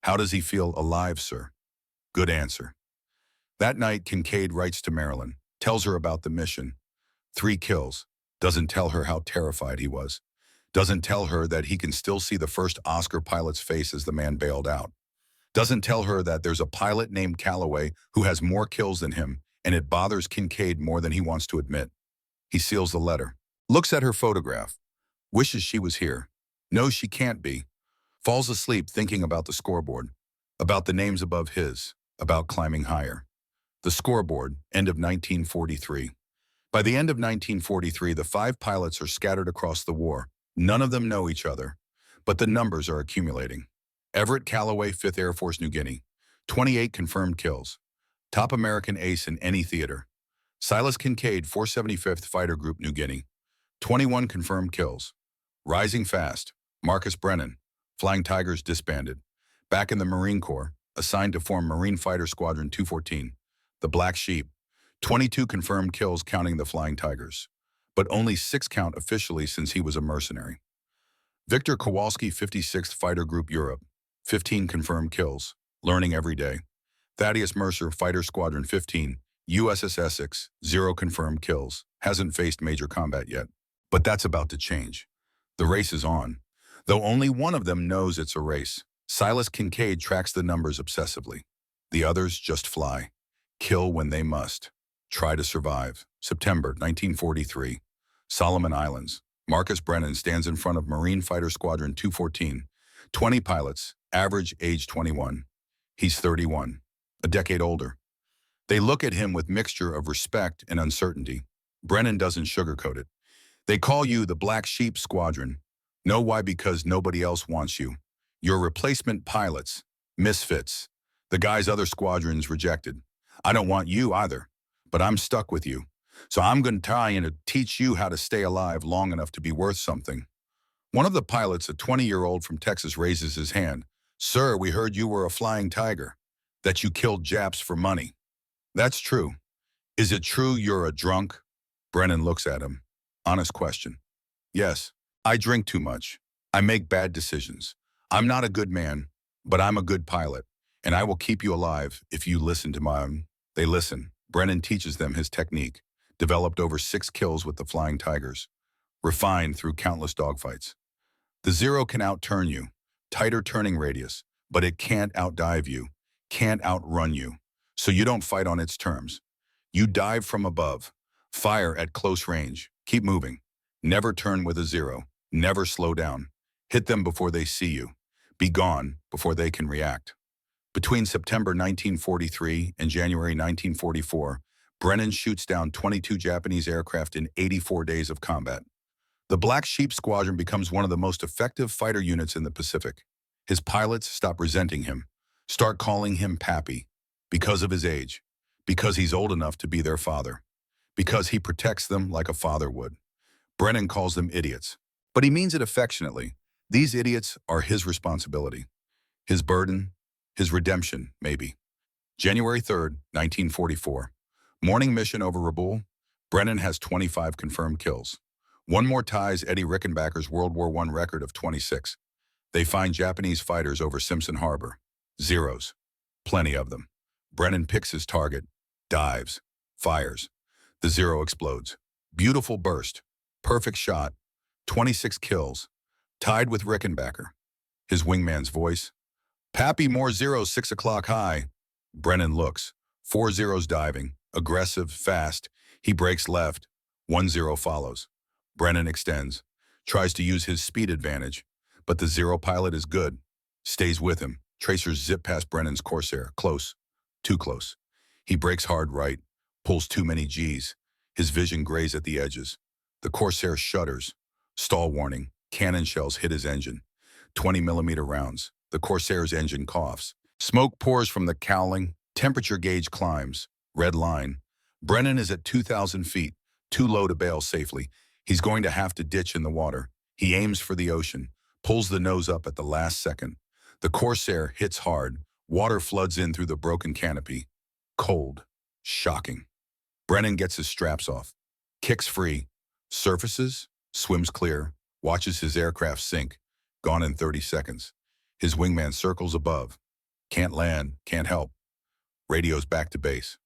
How does he feel alive, sir? Good answer. That night, Kincaid writes to Marilyn, tells her about the mission. 3 kills. Doesn't tell her how terrified he was. Doesn't tell her that he can still see the first Oscar pilot's face as the man bailed out. Doesn't tell her that there's a pilot named Calloway who has more kills than him, and it bothers Kincaid more than he wants to admit. He seals the letter. Looks at her photograph. Wishes she was here. Knows she can't be. Falls asleep thinking about the scoreboard. About the names above his. About climbing higher. The scoreboard, end of 1943. By the end of 1943, the 5 pilots are scattered across the war. None of them know each other, but the numbers are accumulating. Everett Calloway, 5th Air Force, New Guinea. 28 confirmed kills. Top American ace in any theater. Silas Kincaid, 475th Fighter Group, New Guinea. 21 confirmed kills. Rising fast. Marcus Brennan. Flying Tigers disbanded. Back in the Marine Corps, assigned to form Marine Fighter Squadron 214. The Black Sheep. 22 confirmed kills counting the Flying Tigers, but only 6 count officially since he was a mercenary. Victor Kowalski, 56th Fighter Group, Europe. 15 confirmed kills, learning every day. Thaddeus Mercer, Fighter Squadron 15, USS Essex, 0 confirmed kills, hasn't faced major combat yet. But that's about to change. The race is on, though only one of them knows it's a race. Silas Kincaid tracks the numbers obsessively. The others just fly. Kill when they must. Try to survive. September 1943. Solomon Islands. Marcus Brennan stands in front of Marine Fighter Squadron 214. 20 pilots, average age 21. He's 31, a decade older. They look at him with mixture of respect and uncertainty. Brennan doesn't sugarcoat it. They call you the Black Sheep Squadron. Know why? Because nobody else wants you. You're replacement pilots, misfits. The guys other squadrons rejected. I don't want you either, but I'm stuck with you. So I'm going to try and teach you how to stay alive long enough to be worth something. One of the pilots, a 20-year-old from Texas, raises his hand. Sir, we heard you were a flying tiger, that you killed Japs for money. That's true. Is it true you're a drunk? Brennan looks at him. Honest question. Yes, I drink too much. I make bad decisions. I'm not a good man, but I'm a good pilot, and I will keep you alive if you listen to my... They listen. Brennan teaches them his technique, developed over 6 kills with the Flying Tigers, refined through countless dogfights. The 0 can outturn you, tighter turning radius, but it can't outdive you, can't outrun you, so you don't fight on its terms. You dive from above, fire at close range, keep moving, never turn with a 0, never slow down, hit them before they see you, be gone before they can react. Between September 1943 and January 1944, Brennan shoots down 22 Japanese aircraft in 84 days of combat. The Black Sheep Squadron becomes one of the most effective fighter units in the Pacific. His pilots stop resenting him, start calling him Pappy, because of his age, because he's old enough to be their father, because he protects them like a father would. Brennan calls them idiots, but he means it affectionately. These idiots are his responsibility, his burden, his redemption, maybe. January 3rd, 1944. Morning mission over Rabaul. Brennan has 25 confirmed kills. One more ties Eddie Rickenbacker's World War I record of 26. They find Japanese fighters over Simpson Harbor. 0s. Plenty of them. Brennan picks his target, dives, fires. The 0 explodes. Beautiful burst. Perfect shot. 26 kills. Tied with Rickenbacker. His wingman's voice. Pappy, more 0s, 6 o'clock high. Brennan looks. 4 0s diving. Aggressive, fast. He breaks left. 1-0 follows. Brennan extends. Tries to use his speed advantage. But the 0 pilot is good. Stays with him. Tracers zip past Brennan's Corsair. Close. Too close. He brakes hard right. Pulls too many Gs. His vision grays at the edges. The Corsair shudders. Stall warning. Cannon shells hit his engine. 20mm rounds. The Corsair's engine coughs. Smoke pours from the cowling. Temperature gauge climbs. Red line. Brennan is at 2,000 feet, too low to bail safely. He's going to have to ditch in the water. He aims for the ocean, pulls the nose up at the last second. The Corsair hits hard. Water floods in through the broken canopy. Cold. Shocking. Brennan gets his straps off. Kicks free. Surfaces. Swims clear. Watches his aircraft sink. Gone in 30 seconds. His wingman circles above. Can't land. Can't help. Radio's back to base.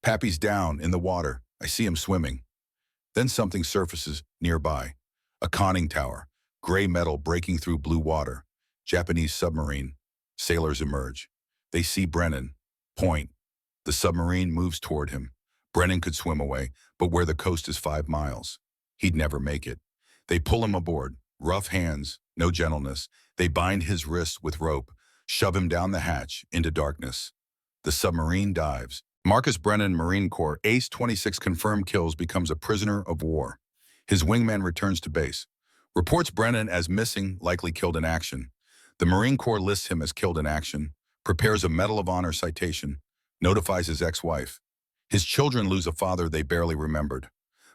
Pappy's down in the water. I see him swimming. Then something surfaces nearby. A conning tower. Gray metal breaking through blue water. Japanese submarine. Sailors emerge. They see Brennan. Point. The submarine moves toward him. Brennan could swim away, but where the coast is 5 miles. He'd never make it. They pull him aboard. Rough hands, no gentleness. They bind his wrists with rope, shove him down the hatch into darkness. The submarine dives. Marcus Brennan, Marine Corps, Ace 26 confirmed kills, becomes a prisoner of war. His wingman returns to base. Reports Brennan as missing, likely killed in action. The Marine Corps lists him as killed in action, prepares a Medal of Honor citation, notifies his ex-wife. His children lose a father they barely remembered.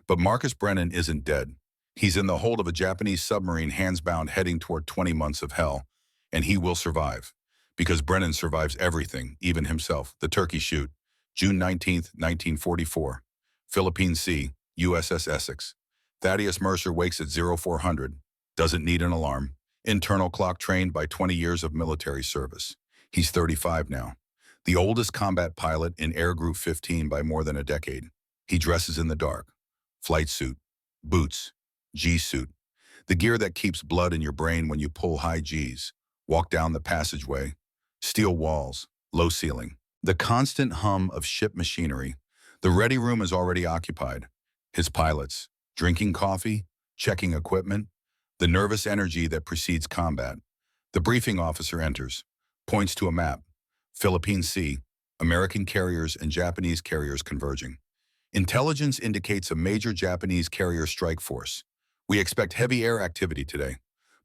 But Marcus Brennan isn't dead. He's in the hold of a Japanese submarine, hands-bound, heading toward 20 months of hell. And he will survive. Because Brennan survives everything, even himself. The Turkey Shoot. June 19, 1944. Philippine Sea, USS Essex. Thaddeus Mercer wakes at 0400. Doesn't need an alarm. Internal clock, trained by 20 years of military service. He's 35 now. The oldest combat pilot in Air Group 15 by more than a decade. He dresses in the dark. Flight suit. Boots. G-suit. The gear that keeps blood in your brain when you pull high Gs. Walk down the passageway. Steel walls. Low ceiling. The constant hum of ship machinery. The ready room is already occupied. His pilots, drinking coffee, checking equipment, the nervous energy that precedes combat. The briefing officer enters, points to a map. Philippine Sea, American carriers and Japanese carriers converging. Intelligence indicates a major Japanese carrier strike force. We expect heavy air activity today,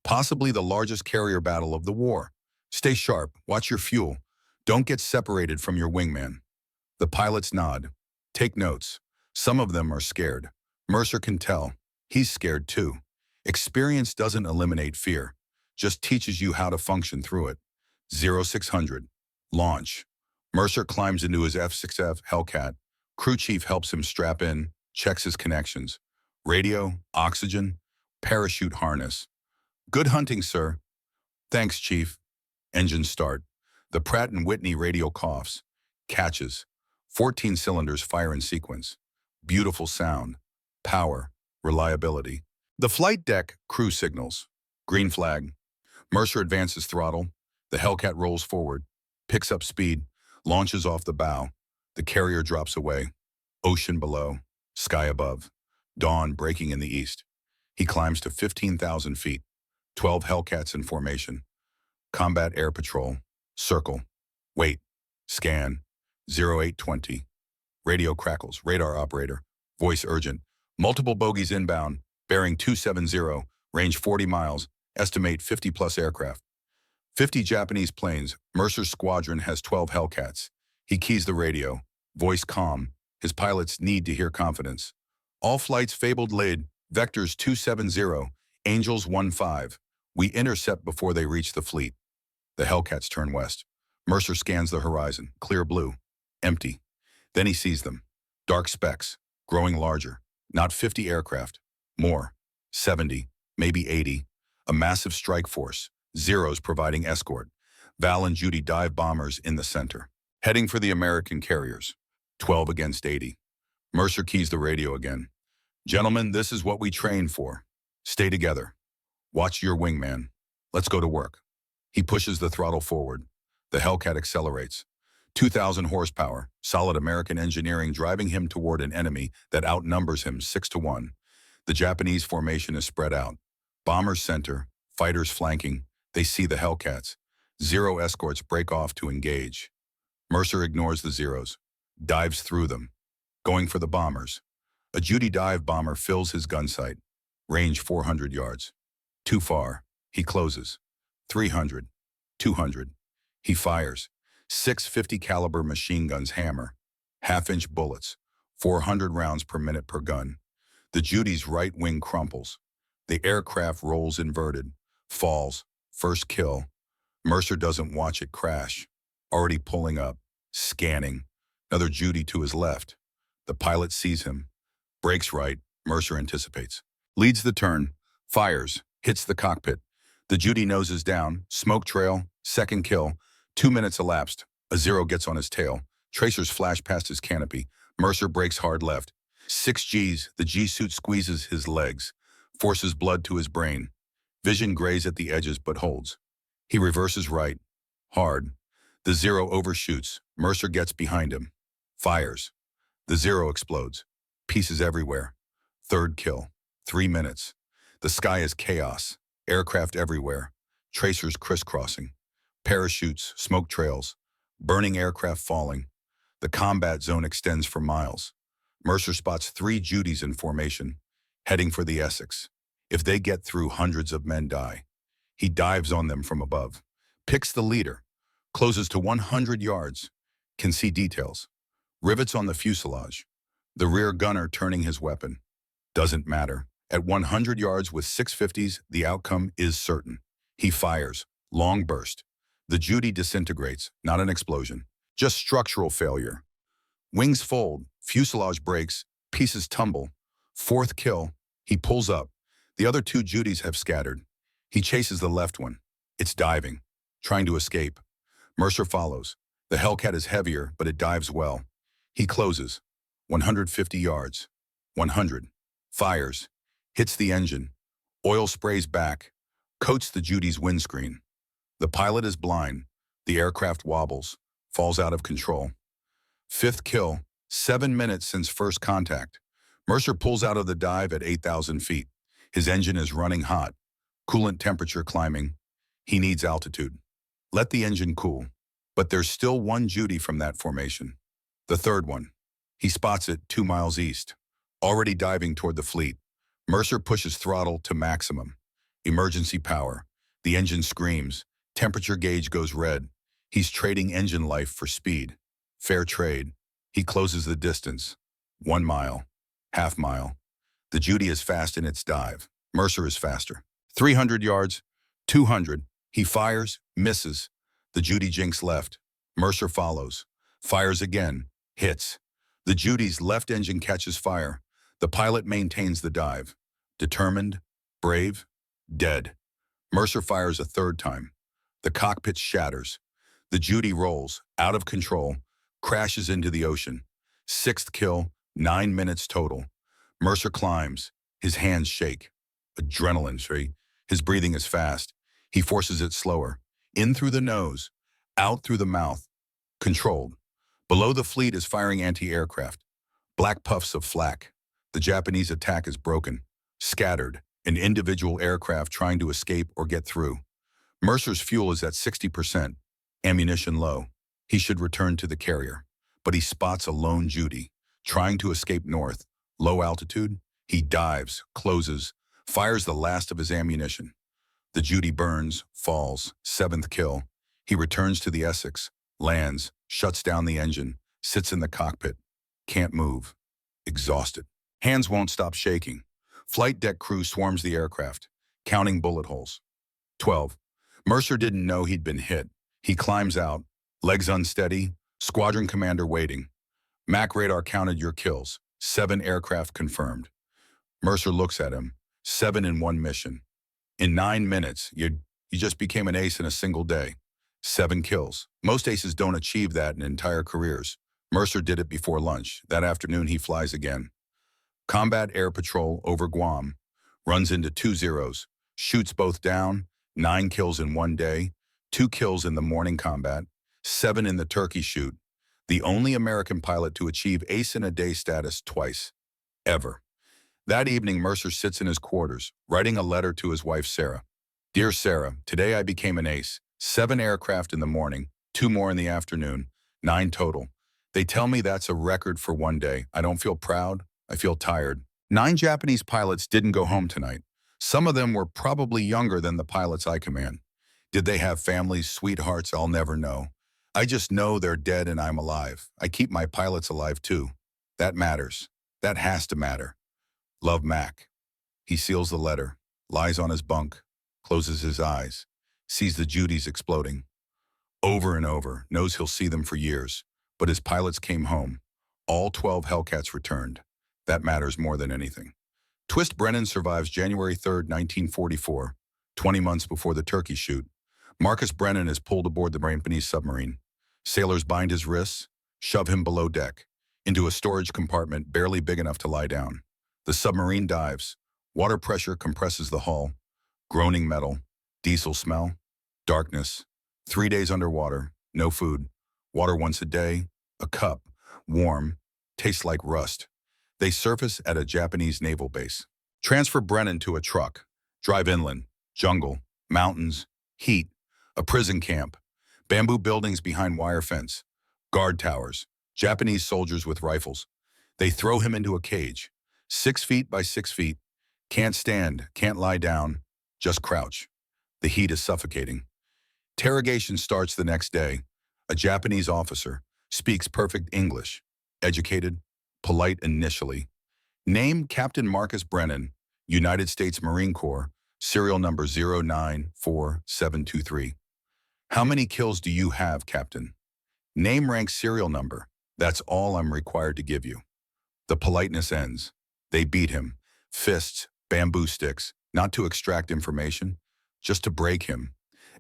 possibly the largest carrier battle of the war. Stay sharp, watch your fuel. Don't get separated from your wingman. The pilots nod. Take notes. Some of them are scared. Mercer can tell. He's scared too. Experience doesn't eliminate fear, just teaches you how to function through it. 0600. Launch. Mercer climbs into his F-6F Hellcat. Crew chief helps him strap in, checks his connections. Radio, oxygen, parachute harness. Good hunting, sir. Thanks, chief. Engine start. The Pratt & Whitney radio coughs. Catches. 14 cylinders fire in sequence. Beautiful sound. Power. Reliability. The flight deck, crew signals. Green flag. Mercer advances throttle. The Hellcat rolls forward. Picks up speed. Launches off the bow. The carrier drops away. Ocean below. Sky above. Dawn breaking in the east. He climbs to 15,000 feet. 12 Hellcats in formation. Combat Air Patrol. Circle. Wait. Scan. 0820. Radio crackles. Radar operator. Voice urgent. Multiple bogies inbound. Bearing 270. Range 40 miles. Estimate 50-plus aircraft. 50 Japanese planes. Mercer's squadron has 12 Hellcats. He keys the radio. Voice calm. His pilots need to hear confidence. All flights fabled laid. Vectors 270. Angels 15. We intercept before they reach the fleet. The Hellcats turn west. Mercer scans the horizon. Clear blue. Empty. Then he sees them. Dark specks. Growing larger. Not 50 aircraft. More. 70. Maybe 80. A massive strike force. Zeros providing escort. Val and Judy dive bombers in the center. Heading for the American carriers. 12 against 80. Mercer keys the radio again. Gentlemen, this is what we train for. Stay together. Watch your wingman. Let's go to work. He pushes the throttle forward. The Hellcat accelerates. 2,000 horsepower, solid American engineering driving him toward an enemy that outnumbers him 6-1. The Japanese formation is spread out. Bombers center, fighters flanking. They see the Hellcats. Zero escorts break off to engage. Mercer ignores the Zeros, dives through them, going for the bombers. A Judy dive bomber fills his gun sight. Range 400 yards. Too far. He closes. 300. 200. He fires. 650 caliber machine guns hammer. Half-inch bullets. 400 rounds per minute per gun. The Judy's right wing crumples. The aircraft rolls inverted. Falls. First kill. Mercer doesn't watch it crash. Already pulling up. Scanning. Another Judy to his left. The pilot sees him. Brakes right. Mercer anticipates. Leads the turn. Fires. Hits the cockpit. The Judy noses down. Smoke trail. Second kill. 2 minutes elapsed. A Zero gets on his tail. Tracers flash past his canopy. Mercer brakes hard left. 6 Gs. The G-suit squeezes his legs. Forces blood to his brain. Vision grays at the edges but holds. He reverses right. Hard. The Zero overshoots. Mercer gets behind him. Fires. The Zero explodes. Pieces everywhere. Third kill. 3 minutes. The sky is chaos. Aircraft everywhere. Tracers crisscrossing. Parachutes, smoke trails. Burning aircraft falling. The combat zone extends for miles. Mercer spots 3 Judys in formation, heading for the Essex. If they get through, hundreds of men die. He dives on them from above. Picks the leader. Closes to 100 yards. Can see details. Rivets on the fuselage. The rear gunner turning his weapon. Doesn't matter. At 100 yards with 650s, the outcome is certain. He fires. Long burst. The Judy disintegrates, not an explosion. Just structural failure. Wings fold. Fuselage breaks. Pieces tumble. Fourth kill. He pulls up. The other 2 Judys have scattered. He chases the left one. It's diving. Trying to escape. Mercer follows. The Hellcat is heavier, but it dives well. He closes. 150 yards. 100. Fires. Hits the engine. Oil sprays back. Coats the Judy's windscreen. The pilot is blind. The aircraft wobbles. Falls out of control. 5th kill. 7 minutes since first contact. Mercer pulls out of the dive at 8,000 feet. His engine is running hot. Coolant temperature climbing. He needs altitude. Let the engine cool. But there's still 1 Judy from that formation. The third one. He spots it 2 miles east. Already diving toward the fleet. Mercer pushes throttle to maximum. Emergency power. The engine screams. Temperature gauge goes red. He's trading engine life for speed. Fair trade. He closes the distance. 1 mile. Half mile. The Judy is fast in its dive. Mercer is faster. 300 yards. 200. He fires. Misses. The Judy jinks left. Mercer follows. Fires again. Hits. The Judy's left engine catches fire. The pilot maintains the dive. Determined. Brave. Dead. Mercer fires a third time. The cockpit shatters. The Judy rolls, out of control, crashes into the ocean. 6th kill, 9 minutes total. Mercer climbs. His hands shake. Adrenaline, see? His breathing is fast. He forces it slower. In through the nose, out through the mouth. Controlled. Below the fleet is firing anti-aircraft. Black puffs of flak. The Japanese attack is broken. Scattered. An individual aircraft trying to escape or get through. Mercer's fuel is at 60%. Ammunition low. He should return to the carrier. But he spots a lone Judy. Trying to escape north. Low altitude. He dives, closes, fires the last of his ammunition. The Judy burns, falls, 7th kill. He returns to the Essex, lands, shuts down the engine, sits in the cockpit. Can't move. Exhausted. Hands won't stop shaking. Flight deck crew swarms the aircraft, counting bullet holes. 12. Mercer didn't know he'd been hit. He climbs out, legs unsteady, squadron commander waiting. Mac radar counted your kills. 7 aircraft confirmed. Mercer looks at him. 7 in 1 mission. In 9 minutes, you just became an ace in a single day. 7 kills. Most aces don't achieve that in entire careers. Mercer did it before lunch. That afternoon, he flies again. Combat air patrol over Guam. Runs into 2 Zeros. Shoots both down. 9 kills in 1 day. 2 kills in the morning combat. 7 in the turkey shoot. The only American pilot to achieve ace in a day status twice. Ever. That evening, Mercer sits in his quarters, writing a letter to his wife, Sarah. Dear Sarah, today I became an ace. 7 aircraft in the morning, 2 more in the afternoon, 9 total. They tell me that's a record for 1 day. I don't feel proud. I feel tired. 9 Japanese pilots didn't go home tonight. Some of them were probably younger than the pilots I command. Did they have families, sweethearts? I'll never know. I just know they're dead and I'm alive. I keep my pilots alive too. That matters. That has to matter. Love, Mac. He seals the letter, lies on his bunk, closes his eyes, sees the Judys exploding. Over and over, knows he'll see them for years. But his pilots came home. All 12 Hellcats returned. That matters more than anything. Twist Brennan survives January 3rd, 1944, 20 months before the turkey shoot. Marcus Brennan is pulled aboard the Japanese submarine. Sailors bind his wrists, shove him below deck, into a storage compartment barely big enough to lie down. The submarine dives. Water pressure compresses the hull. Groaning metal. Diesel smell. Darkness. 3 days underwater. No food. Water once a day. A cup. Warm. Tastes like rust. They surface at a Japanese naval base. Transfer Brennan to a truck. Drive inland. Jungle. Mountains. Heat. A prison camp. Bamboo buildings behind wire fence. Guard towers. Japanese soldiers with rifles. They throw him into a cage. 6 feet by 6 feet. Can't stand, can't lie down, just crouch. The heat is suffocating. Interrogation starts the next day. A Japanese officer speaks perfect English. Educated, polite initially. Name Captain Marcus Brennan, United States Marine Corps, serial number 094723. How many kills do you have, Captain? Name, rank, serial number. That's all I'm required to give you. The politeness ends. They beat him. Fists, bamboo sticks, not to extract information, just to break him.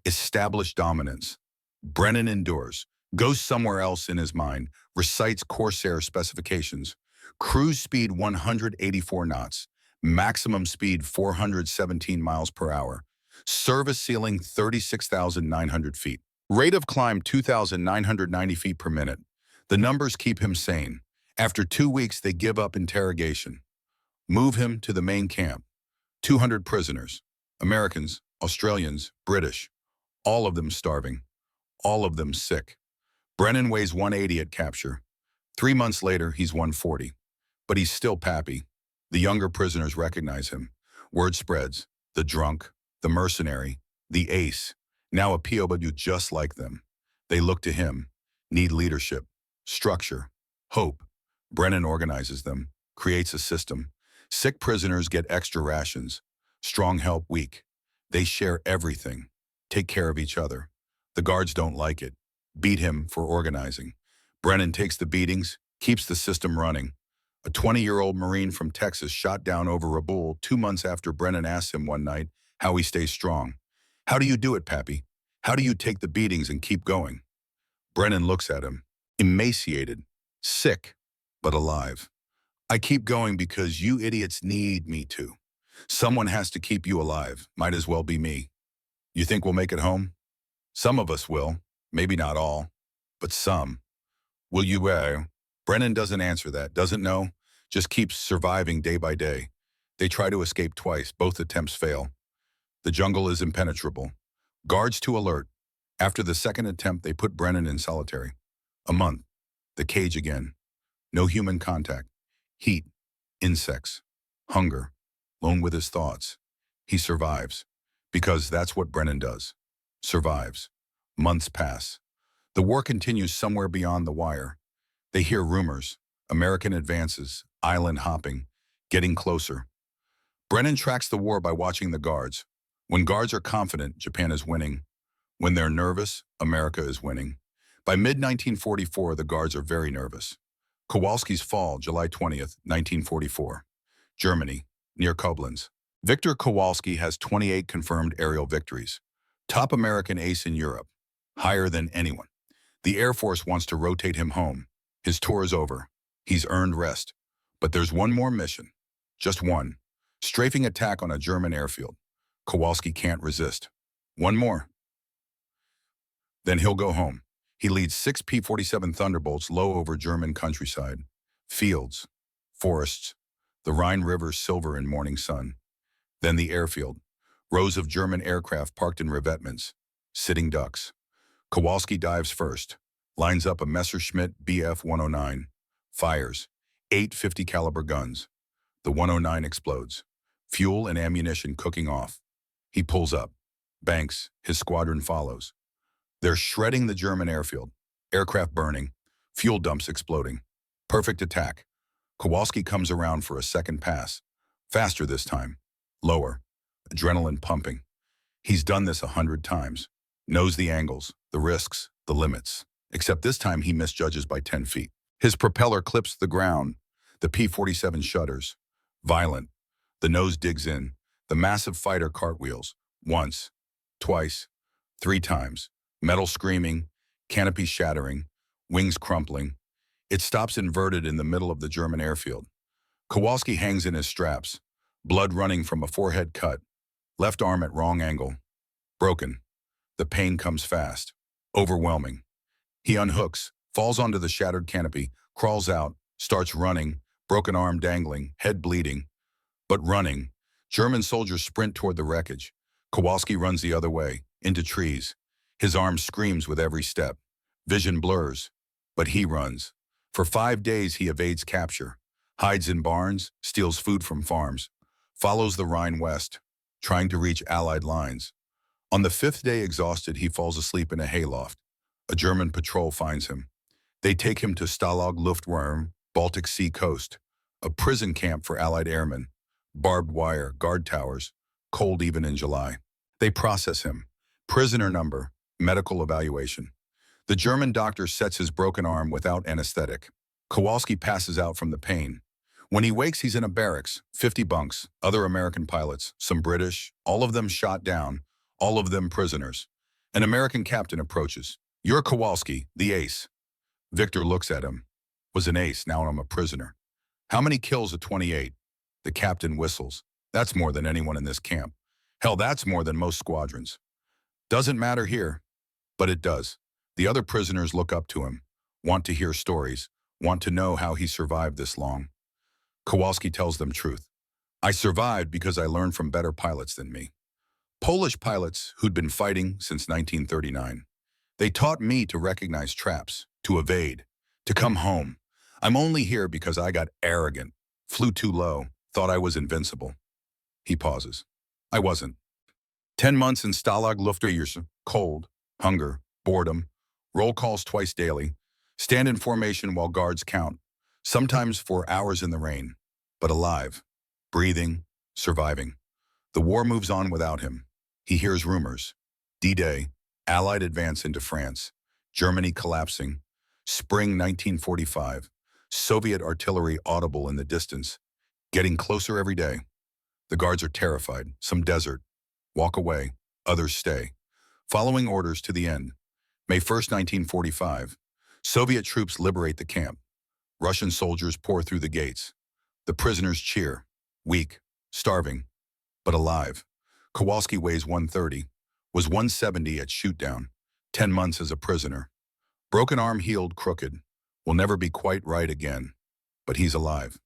Establish dominance. Brennan endures, goes somewhere else in his mind, recites Corsair specifications. Cruise speed 184 knots, maximum speed 417 miles per hour. Service ceiling 36,900 feet. Rate of climb 2,990 feet per minute. The numbers keep him sane. After 2 weeks, they give up interrogation. Move him to the main camp. 200 prisoners. Americans, Australians, British. All of them starving. All of them sick. Brennan weighs 180 at capture. 3 months later, he's 140. But he's still Pappy. The younger prisoners recognize him. Word spreads. The drunk, the mercenary, the ace. Now a POW just like them. They look to him. Need leadership, structure, hope. Brennan organizes them, creates a system. Sick prisoners get extra rations. Strong help weak. They share everything. Take care of each other. The guards don't like it. Beat him for organizing. Brennan takes the beatings, keeps the system running. A 20-year-old Marine from Texas shot down over Rabul 2 months after Brennan asked him one night how he stays strong. How do you do it, Pappy? How do you take the beatings and keep going? Brennan looks at him, emaciated, sick, but alive. I keep going because you idiots need me to. Someone has to keep you alive. Might as well be me. You think we'll make it home? Some of us will. Maybe not all, but some. Will you? Brennan doesn't answer that, doesn't know, just keeps surviving day by day. They try to escape twice. Both attempts fail. The jungle is impenetrable. Guards to alert. After the second attempt, they put Brennan in solitary. A month. The cage again. No human contact. Heat. Insects. Hunger. Alone with his thoughts. He survives. Because that's what Brennan does. Survives. Months pass. The war continues somewhere beyond the wire. They hear rumors. American advances. Island hopping. Getting closer. Brennan tracks the war by watching the guards. When guards are confident, Japan is winning. When they're nervous, America is winning. By mid-1944, the guards are very nervous. Kowalski's fall, July 20th, 1944. Germany, near Koblenz. Victor Kowalski has 28 confirmed aerial victories. Top American ace in Europe. Higher than anyone. The Air Force wants to rotate him home. His tour is over. He's earned rest. But there's one more mission. Just one. Strafing attack on a German airfield. Kowalski can't resist. One more. Then he'll go home. He leads 6 P-47 Thunderbolts low over German countryside. Fields. Forests. The Rhine River silver in morning sun. Then the airfield. Rows of German aircraft parked in revetments. Sitting ducks. Kowalski dives first. Lines up a Messerschmitt Bf-109. Fires. 8 50 caliber guns. The 109 explodes. Fuel and ammunition cooking off. He pulls up. banks, his squadron follows. They're shredding the German airfield. Aircraft burning, fuel dumps exploding. Perfect attack. Kowalski comes around for a second pass. Faster this time. Lower. Adrenaline pumping. He's done this 100 times. Knows the angles, the risks, the limits. Except this time he misjudges by 10 feet. His propeller clips the ground. The P-47 shudders. Violent. The nose digs in. The massive fighter cartwheels. Once. Twice. 3 times. Metal screaming. Canopy shattering. Wings crumpling. It stops inverted in the middle of the German airfield. Kowalski hangs in his straps. Blood running from a forehead cut. Left arm at wrong angle. Broken. The pain comes fast. Overwhelming. He unhooks, falls onto the shattered canopy, crawls out, starts running, broken arm dangling, head bleeding. But running. German soldiers sprint toward the wreckage. Kowalski runs the other way, into trees. His arm screams with every step. Vision blurs. But he runs. For 5 days he evades capture. Hides in barns, steals food from farms. Follows the Rhine west, trying to reach Allied lines. On the 5th day, exhausted, he falls asleep in a hayloft. A German patrol finds him. They take him to Stalag Luftwaffe, Baltic Sea coast, a prison camp for Allied airmen. Barbed wire, guard towers, cold even in July. They process him. Prisoner number, medical evaluation. The German doctor sets his broken arm without anesthetic. Kowalski passes out from the pain. When he wakes, he's in a barracks, 50 bunks, other American pilots, some British, all of them shot down, all of them prisoners. An American captain approaches. "You're Kowalski, the ace." Victor looks at him. "Was an ace, now I'm a prisoner." "How many kills at 28? The captain whistles. "That's more than anyone in this camp. Hell, that's more than most squadrons." "Doesn't matter here." But it does. The other prisoners look up to him, want to hear stories, want to know how he survived this long. Kowalski tells them truth. "I survived because I learned from better pilots than me. Polish pilots who'd been fighting since 1939. They taught me to recognize traps, to evade, to come home. I'm only here because I got arrogant, flew too low, thought I was invincible." He pauses. "I wasn't. 10 months in Stalag Luftwaffe, cold, hunger, boredom, roll calls twice daily, stand in formation while guards count, sometimes for hours in the rain, but alive, breathing, surviving. The war moves on without him. He hears rumors. D-Day, Allied advance into France, Germany collapsing, spring 1945, Soviet artillery audible in the distance, getting closer every day. The guards are terrified, some desert, walk away, others stay, following orders to the end. May 1st, 1945, Soviet troops liberate the camp. Russian soldiers pour through the gates. The prisoners cheer, weak, starving, but alive. Kowalski weighs 130, was 170 at shootdown, 10 months as a prisoner. Broken arm healed crooked, will never be quite right again, but he's alive.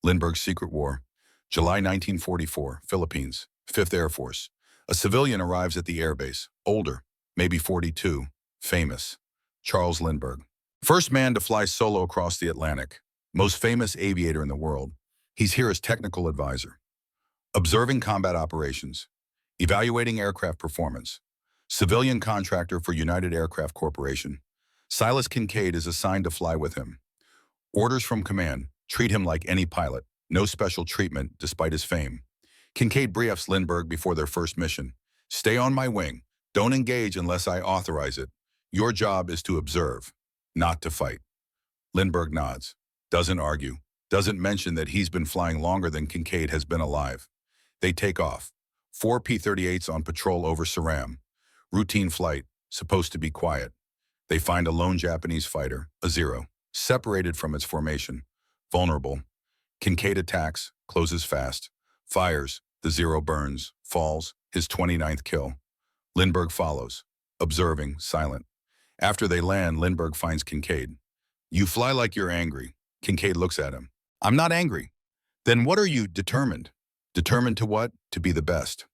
Lindbergh's Secret War, July 1944, Philippines, 5th Air Force. A civilian arrives at the airbase, older, maybe 42, famous. Charles Lindbergh. First man to fly solo across the Atlantic, most famous aviator in the world. He's here as technical advisor. Observing combat operations, evaluating aircraft performance. Civilian contractor for United Aircraft Corporation. Silas Kincaid is assigned to fly with him. Orders from command, treat him like any pilot, no special treatment despite his fame. Kincaid briefs Lindbergh before their first mission. "Stay on my wing. Don't engage unless I authorize it. Your job is to observe, not to fight." Lindbergh nods, doesn't argue, doesn't mention that he's been flying longer than Kincaid has been alive. They take off. 4 P-38s on patrol over Saram. Routine flight, supposed to be quiet. They find a lone Japanese fighter, a Zero, separated from its formation, vulnerable. Kincaid attacks, closes fast, fires, the Zero burns, falls, his 29th kill. Lindbergh follows, observing, silent. After they land, Lindbergh finds Kincaid. "You fly like you're angry." Kincaid looks at him. "I'm not angry." "Then what are you, determined?" "Determined to what? To be the best."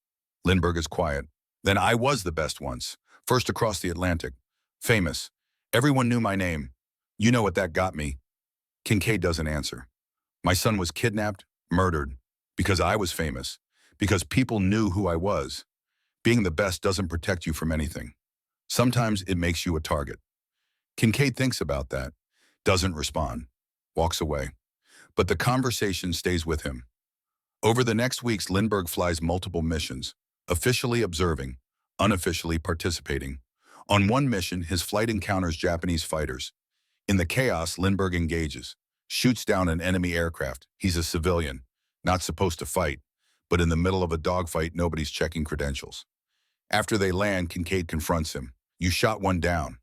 Lindbergh is quiet. "Then I was the best once. First across the Atlantic. Famous. Everyone knew my name. You know what that got me." Kincaid doesn't answer. "My son was kidnapped, murdered, because I was famous, because people knew who I was. Being the best doesn't protect you from anything. Sometimes it makes you a target. Kincaid thinks about that, doesn't respond, walks away. But the conversation stays with him. Over the next weeks, Lindbergh flies multiple missions, officially observing, unofficially participating. On one mission, his flight encounters Japanese fighters. In the chaos, Lindbergh engages, shoots down an enemy aircraft. He's a civilian, not supposed to fight, but in the middle of a dogfight, nobody's checking credentials. After they land, Kincaid confronts him. You shot one down.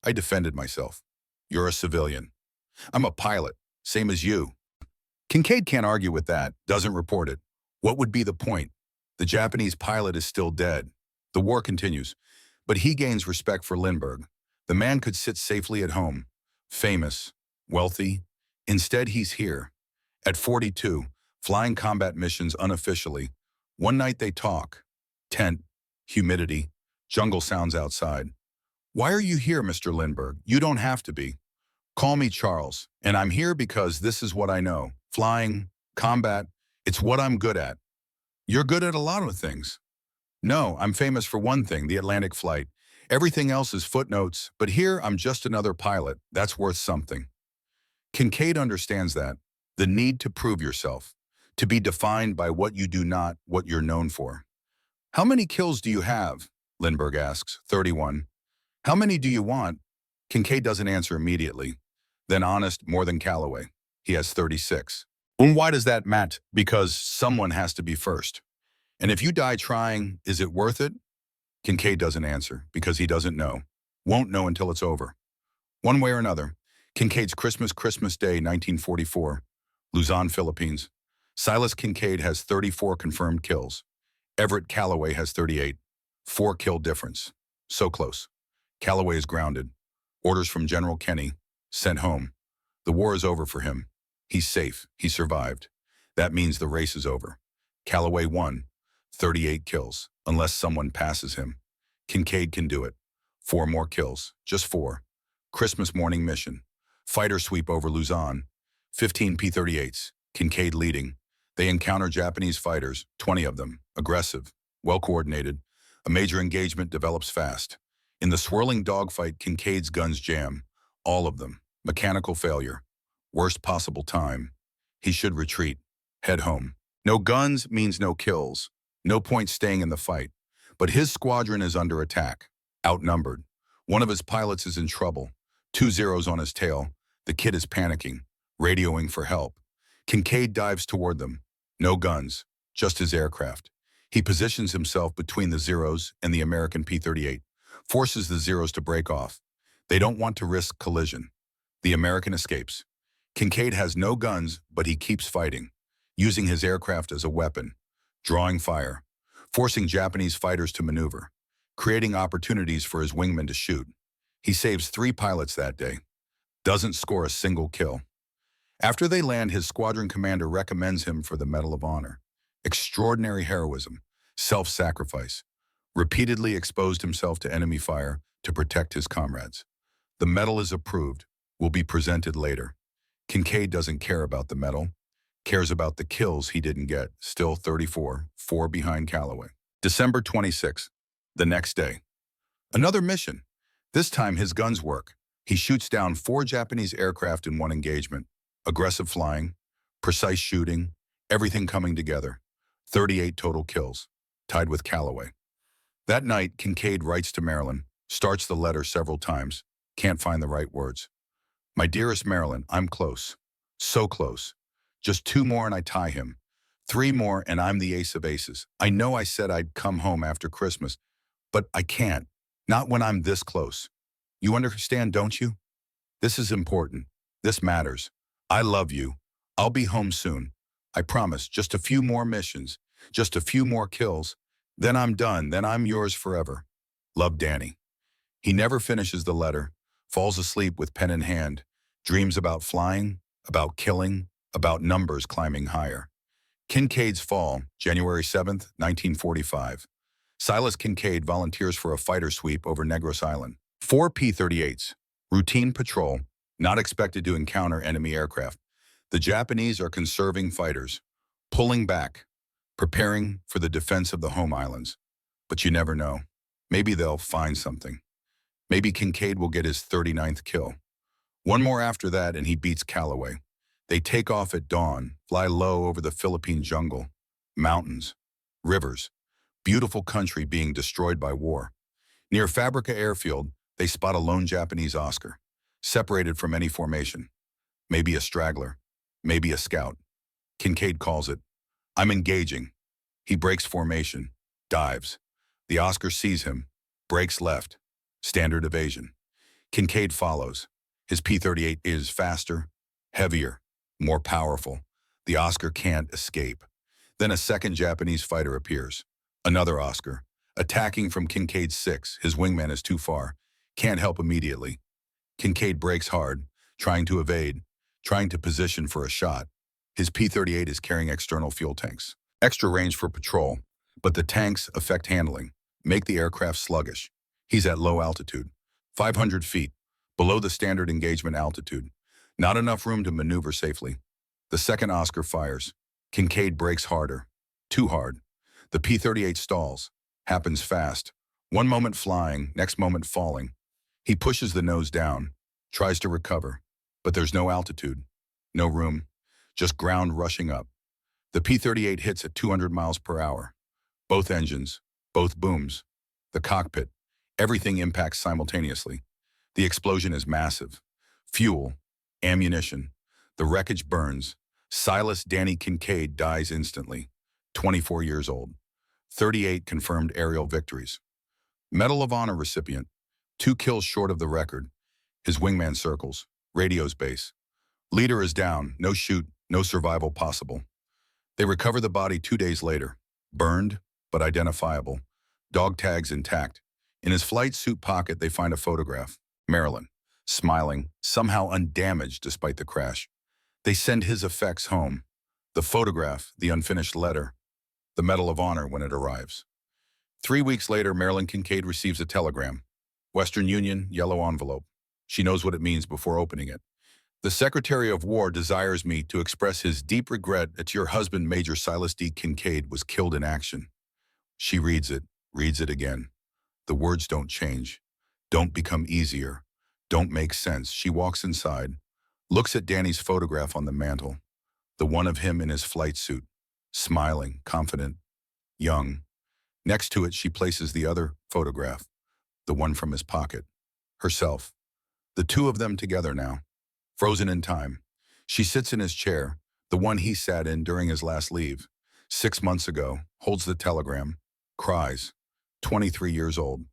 I defended myself. You're a civilian. I'm a pilot, same as you. Kincaid can't argue with that, doesn't report it. What would be the point? The Japanese pilot is still dead. The war continues, but he gains respect for Lindbergh. The man could sit safely at home, famous, wealthy. Instead, he's here. At 42, flying combat missions unofficially. One night they talk. Tent, humidity, jungle sounds outside. Why are you here, Mr. Lindbergh? You don't have to be. Call me Charles, and I'm here because this is what I know. Flying, combat, it's what I'm good at. You're good at a lot of things. No, I'm famous for one thing, the Atlantic flight. Everything else is footnotes, but here I'm just another pilot. That's worth something. Kincaid understands that. The need to prove yourself, to be defined by what you do, not what you're known for. How many kills do you have? Lindbergh asks. 31. How many do you want? Kincaid doesn't answer immediately. Then honest, more than Calloway. He has 36. And why does that matter? Because someone has to be first. And if you die trying, is it worth it? Kincaid doesn't answer because he doesn't know. Won't know until it's over. One way or another, Kincaid's Christmas Day, 1944. Luzon, Philippines. Silas Kincaid has 34 confirmed kills. Everett Calloway has 38. 4 kill difference. So close. Calloway is grounded. Orders from General Kenny. Sent home. The war is over for him. He's safe. He survived. That means the race is over. Calloway won. 38 kills, unless someone passes him. Kincaid can do it. 4 more kills. Just 4. Christmas morning mission. Fighter sweep over Luzon. 15 P-38s. Kincaid leading. They encounter Japanese fighters, 20 of them. Aggressive. Well-coordinated. A major engagement develops fast. In the swirling dogfight, Kincaid's guns jam. All of them. Mechanical failure. Worst possible time. He should retreat. Head home. No guns means no kills. No point staying in the fight. But his squadron is under attack. Outnumbered. One of his pilots is in trouble. 2 zeros on his tail. The kid is panicking. Radioing for help. Kincaid dives toward them. No guns. Just his aircraft. He positions himself between the zeros and the American P-38. Forces the zeros to break off. They don't want to risk collision. The American escapes. Kincaid has no guns, but he keeps fighting, using his aircraft as a weapon, drawing fire, forcing Japanese fighters to maneuver, creating opportunities for his wingmen to shoot. He saves 3 pilots that day, doesn't score a single kill. After they land, his squadron commander recommends him for the Medal of Honor. Extraordinary heroism, self-sacrifice, repeatedly exposed himself to enemy fire to protect his comrades. The medal is approved, will be presented later. Kincaid doesn't care about the medal, cares about the kills he didn't get, still 34, 4 behind Calloway. December 26, the next day. Another mission. This time his guns work. He shoots down 4 Japanese aircraft in one engagement. Aggressive flying, precise shooting, everything coming together. 38 total kills, tied with Calloway. That night, Kincaid writes to Marilyn, starts the letter several times, can't find the right words. My dearest Marilyn, I'm close. So close. Just 2 more and I tie him. 3 more and I'm the ace of aces. I know I said I'd come home after Christmas, but I can't. Not when I'm this close. You understand, don't you? This is important. This matters. I love you. I'll be home soon. I promise. Just a few more missions. Just a few more kills. Then I'm done. Then I'm yours forever. Love, Danny. He never finishes the letter. Falls asleep with pen in hand. Dreams about flying, about killing, about numbers climbing higher. Kincaid's fall, January 7th, 1945. Silas Kincaid volunteers for a fighter sweep over Negros Island. 4 P-38s. Routine patrol. Not expected to encounter enemy aircraft. The Japanese are conserving fighters, pulling back, preparing for the defense of the home islands. But you never know. Maybe they'll find something. Maybe Kincaid will get his 39th kill. One more after that and he beats Calloway. They take off at dawn, fly low over the Philippine jungle. Mountains, rivers, beautiful country being destroyed by war. Near Fabrica Airfield, they spot a lone Japanese Oscar, separated from any formation. Maybe a straggler, maybe a scout. Kincaid calls it. I'm engaging. He breaks formation, dives. The Oscar sees him, breaks left. Standard evasion. Kincaid follows. His P-38 is faster, heavier, more powerful. The Oscar can't escape. Then a second Japanese fighter appears. Another Oscar. Attacking from Kincaid's 6, his wingman is too far. Can't help immediately. Kincaid brakes hard, trying to evade, trying to position for a shot. His P-38 is carrying external fuel tanks. Extra range for patrol, but the tanks affect handling, make the aircraft sluggish. He's at low altitude, 500 feet, below the standard engagement altitude. Not enough room to maneuver safely. The second Oscar fires. Kincaid brakes harder, too hard. The P-38 stalls, happens fast. One moment flying, next moment falling. He pushes the nose down, tries to recover, but there's no altitude, no room, just ground rushing up. The P-38 hits at 200 miles per hour. Both engines, both booms, the cockpit, everything impacts simultaneously. The explosion is massive. Fuel, ammunition, the wreckage burns. Silas Danny Kincaid dies instantly, 24 years old. 38 confirmed aerial victories. Medal of Honor recipient, 2 kills short of the record. His wingman circles, radio's base. Leader is down, no shoot, no survival possible. They recover the body 2 days later, burned, but identifiable. Dog tags intact. In his flight suit pocket, they find a photograph. Marilyn, smiling, somehow undamaged despite the crash. They send his effects home. The photograph, the unfinished letter, the Medal of Honor when it arrives. 3 weeks later, Marilyn Kincaid receives a telegram. Western Union, yellow envelope. She knows what it means before opening it. The Secretary of War desires me to express his deep regret that your husband, Major Silas D. Kincaid, was killed in action. She reads it again. The words don't change, don't become easier, don't make sense. She walks inside, looks at Danny's photograph on the mantle, the one of him in his flight suit, smiling, confident, young. Next to it, she places the other photograph, the one from his pocket, herself. The two of them together now, frozen in time. She sits in his chair, the one he sat in during his last leave, 6 months ago, holds the telegram, cries, 23 years old.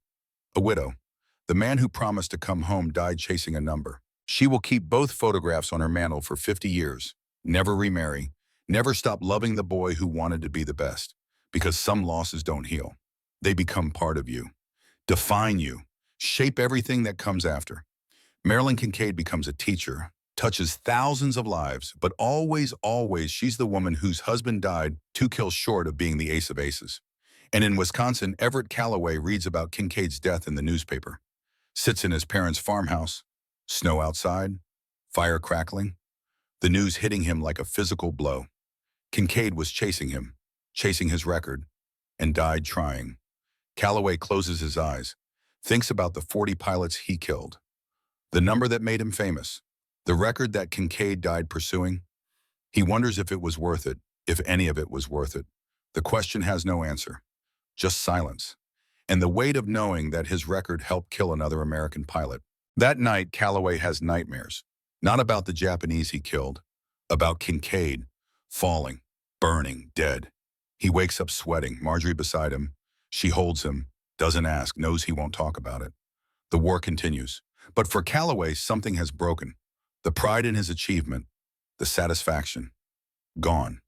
A widow. The man who promised to come home died chasing a number. She will keep both photographs on her mantle for 50 years, never remarry, never stop loving the boy who wanted to be the best, because some losses don't heal. They become part of you, define you, shape everything that comes after. Marilyn Kincaid becomes a teacher, touches thousands of lives, but always, always, she's the woman whose husband died 2 kills short of being the ace of aces. And in Wisconsin, Everett Calloway reads about Kincaid's death in the newspaper. Sits in his parents' farmhouse, snow outside, fire crackling, the news hitting him like a physical blow. Kincaid was chasing him, chasing his record, and died trying. Calloway closes his eyes, thinks about the 40 pilots he killed, the number that made him famous, the record that Kincaid died pursuing. He wonders if it was worth it, if any of it was worth it. The question has no answer, just silence, and the weight of knowing that his record helped kill another American pilot. That night, Calloway has nightmares, not about the Japanese he killed, about Kincaid, falling, burning, dead. He wakes up sweating, Marjorie beside him. She holds him, doesn't ask, knows he won't talk about it. The war continues. But for Calloway, something has broken. The pride in his achievement, the satisfaction, gone.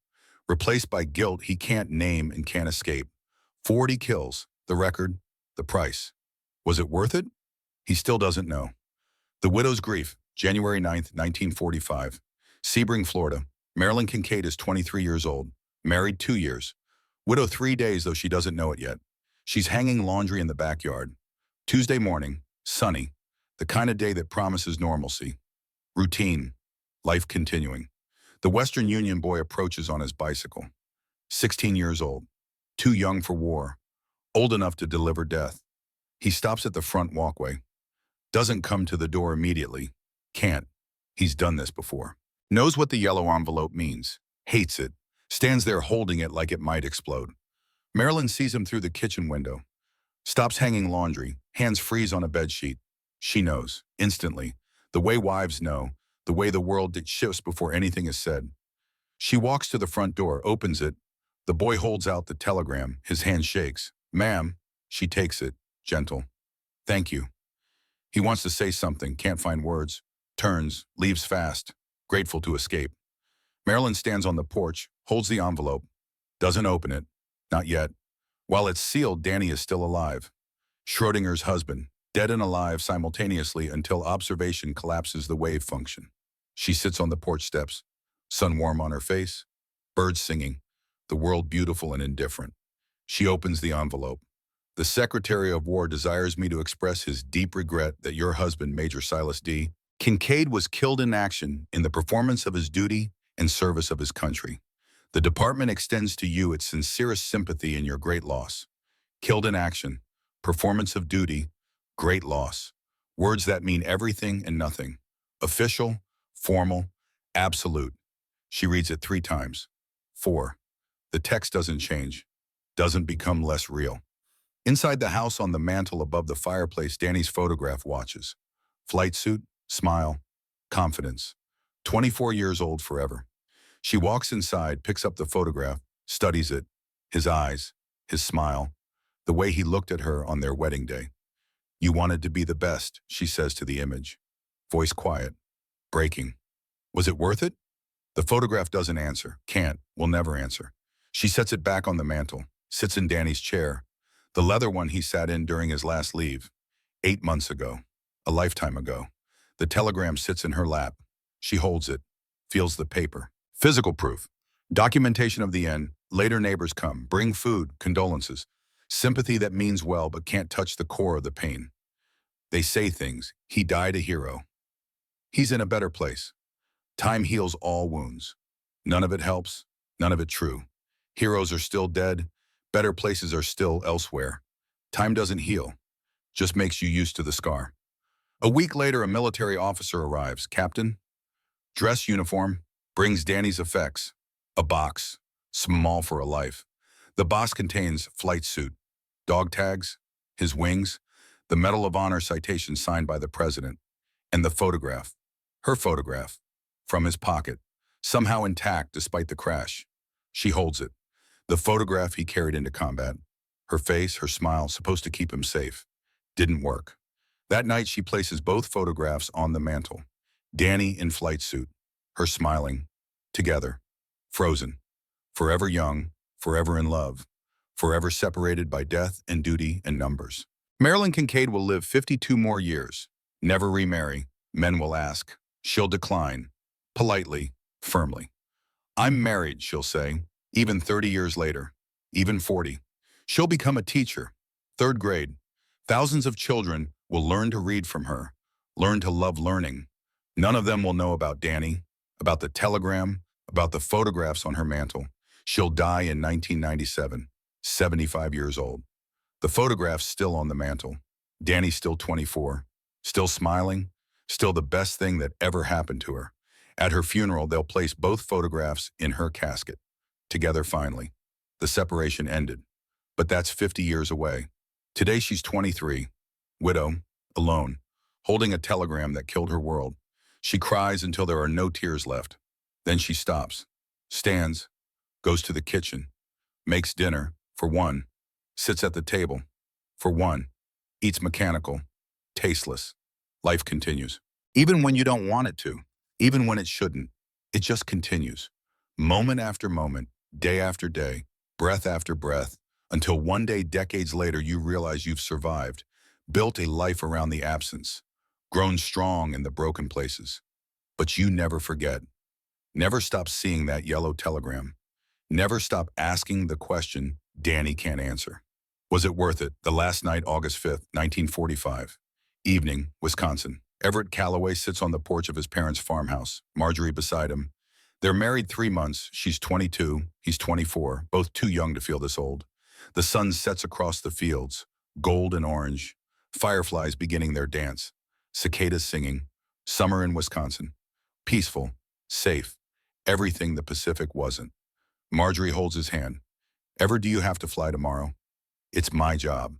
Replaced by guilt he can't name and can't escape. 40 kills, the record, the price. Was it worth it? He still doesn't know. The widow's grief, January 9th, 1945. Sebring, Florida. Marilyn Kincaid is 23 years old, married 2 years. Widow 3 days, though she doesn't know it yet. She's hanging laundry in the backyard. Tuesday morning, sunny, the kind of day that promises normalcy. Routine, life continuing. The Western Union boy approaches on his bicycle. 16 years old, too young for war, old enough to deliver death. He stops at the front walkway. Doesn't come to the door immediately. Can't. He's done this before. Knows what the yellow envelope means. Hates it. Stands there holding it like it might explode. Marilyn sees him through the kitchen window. Stops hanging laundry. Hands freeze on a bedsheet. She knows, instantly. The way wives know. The way the world shifts before anything is said. She walks to the front door, opens it. The boy holds out the telegram. His hand shakes. "Ma'am." She takes it, gentle. "Thank you." He wants to say something, can't find words. Turns, leaves fast, grateful to escape. Marilyn stands on the porch, holds the envelope. Doesn't open it. Not yet. While it's sealed, Danny is still alive. Schrodinger's husband, dead and alive simultaneously until observation collapses the wave function. She sits on the porch steps, sun warm on her face, birds singing, the world beautiful and indifferent. She opens the envelope. "The Secretary of War desires me to express his deep regret that your husband, Major Silas D. Kincaid, was killed in action in the performance of his duty and service of his country. The department extends to you its sincerest sympathy in your great loss." Killed in action, performance of duty, great loss. Words that mean everything and nothing. Official, formal, absolute. She reads it 3 times. 4. The text doesn't change. Doesn't become less real. Inside the house on the mantel above the fireplace, Danny's photograph watches. Flight suit, smile, confidence. 24 years old forever. She walks inside, picks up the photograph, studies it. His eyes, his smile, the way he looked at her on their wedding day. "You wanted to be the best," she says to the image. Voice quiet, breaking. "Was it worth it?" The photograph doesn't answer, can't, will never answer. She sets it back on the mantel, sits in Danny's chair, the leather one he sat in during his last leave. 8 months ago, a lifetime ago. The telegram sits in her lap. She holds it, feels the paper. Physical proof. Documentation of the end. Later neighbors come, bring food, condolences. Sympathy that means well but can't touch the core of the pain. They say things. He died a hero. He's in a better place. Time heals all wounds. None of it helps, none of it true. Heroes are still dead. Better places are still elsewhere. Time doesn't heal, just makes you used to the scar. A week later, a military officer arrives. Captain, dress uniform, brings Danny's effects. A box, small for a life. The box contains flight suit, dog tags, his wings, the Medal of Honor citation signed by the president, and the photograph, her photograph, from his pocket, somehow intact despite the crash. She holds it. The photograph he carried into combat. Her face, her smile, supposed to keep him safe. Didn't work. That night, she places both photographs on the mantel. Danny in flight suit, her smiling, together, frozen, forever young, forever in love, forever separated by death and duty and numbers. Marilyn Kincaid will live 52 more years, never remarry. Men will ask. She'll decline, politely, firmly. "I'm married," she'll say, even 30 years later, even 40. She'll become a teacher, 3rd grade. Thousands of children will learn to read from her, learn to love learning. None of them will know about Danny, about the telegram, about the photographs on her mantel. She'll die in 1997, 75 years old. The photograph's still on the mantel. Danny's still 24, still smiling, still the best thing that ever happened to her. At her funeral, they'll place both photographs in her casket. Together finally. The separation ended. But that's 50 years away. Today she's 23, widow, alone, holding a telegram that killed her world. She cries until there are no tears left. Then she stops, stands, goes to the kitchen, makes dinner, for one, sits at the table, for one, eats mechanical, tasteless. Life continues. Even when you don't want it to, even when it shouldn't, it just continues. Moment after moment, day after day, breath after breath, until one day, decades later, you realize you've survived, built a life around the absence, grown strong in the broken places. But you never forget. Never stop seeing that yellow telegram. Never stop asking the question Danny can't answer. Was it worth it? The last night, August 5th, 1945. Evening, Wisconsin. Everett Calloway sits on the porch of his parents' farmhouse, Marjorie beside him. They're married 3 months. She's 22, he's 24, both too young to feel this old. The sun sets across the fields, gold and orange, fireflies beginning their dance, cicadas singing, summer in Wisconsin. Peaceful, safe, everything the Pacific wasn't. Marjorie holds his hand. Ever do you have to fly tomorrow? It's my job.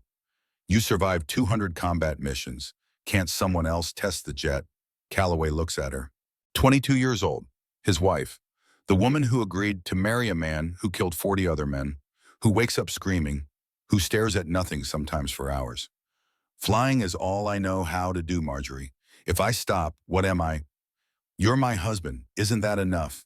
You survived 200 combat missions. Can't someone else test the jet? Calloway looks at her. 22 years old, his wife, the woman who agreed to marry a man who killed 40 other men, who wakes up screaming, who stares at nothing sometimes for hours. Flying is all I know how to do, Marjorie. If I stop, what am I? You're my husband. Isn't that enough?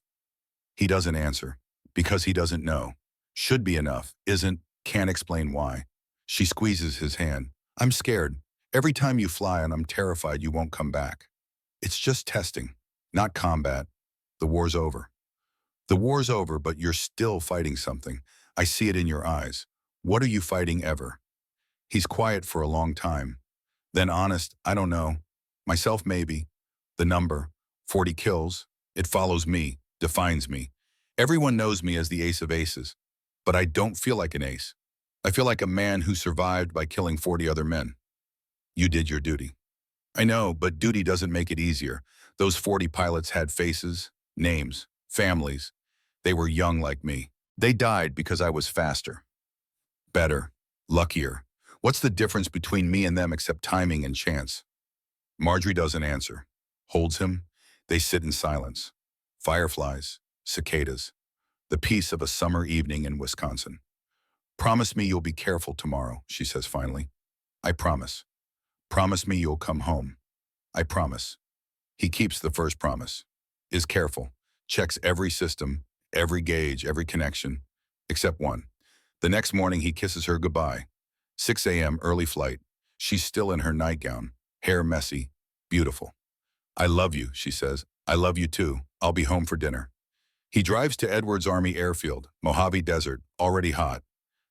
He doesn't answer, because he doesn't know. Should be enough, isn't, can't explain why. She squeezes his hand. I'm scared. Every time you fly and I'm terrified you won't come back. It's just testing, not combat. The war's over. The war's over, but you're still fighting something. I see it in your eyes. What are you fighting ever? He's quiet for a long time. Then honest, I don't know. Myself maybe. The number, 40 kills, it follows me, defines me. Everyone knows me as the ace of aces. But I don't feel like an ace. I feel like a man who survived by killing 40 other men. You did your duty. I know, but duty doesn't make it easier. Those 40 pilots had faces, names, families. They were young like me. They died because I was faster, better, luckier. What's the difference between me and them except timing and chance? Marjorie doesn't answer. Holds him. They sit in silence. Fireflies, cicadas, the peace of a summer evening in Wisconsin. Promise me you'll be careful tomorrow, she says finally. I promise. Promise me you'll come home. I promise. He keeps the first promise. Is careful. Checks every system, every gauge, every connection, except one. The next morning he kisses her goodbye. 6 a.m. early flight. She's still in her nightgown, hair messy, beautiful. I love you, she says. I love you too. I'll be home for dinner. He drives to Edwards Army Airfield, Mojave Desert, already hot.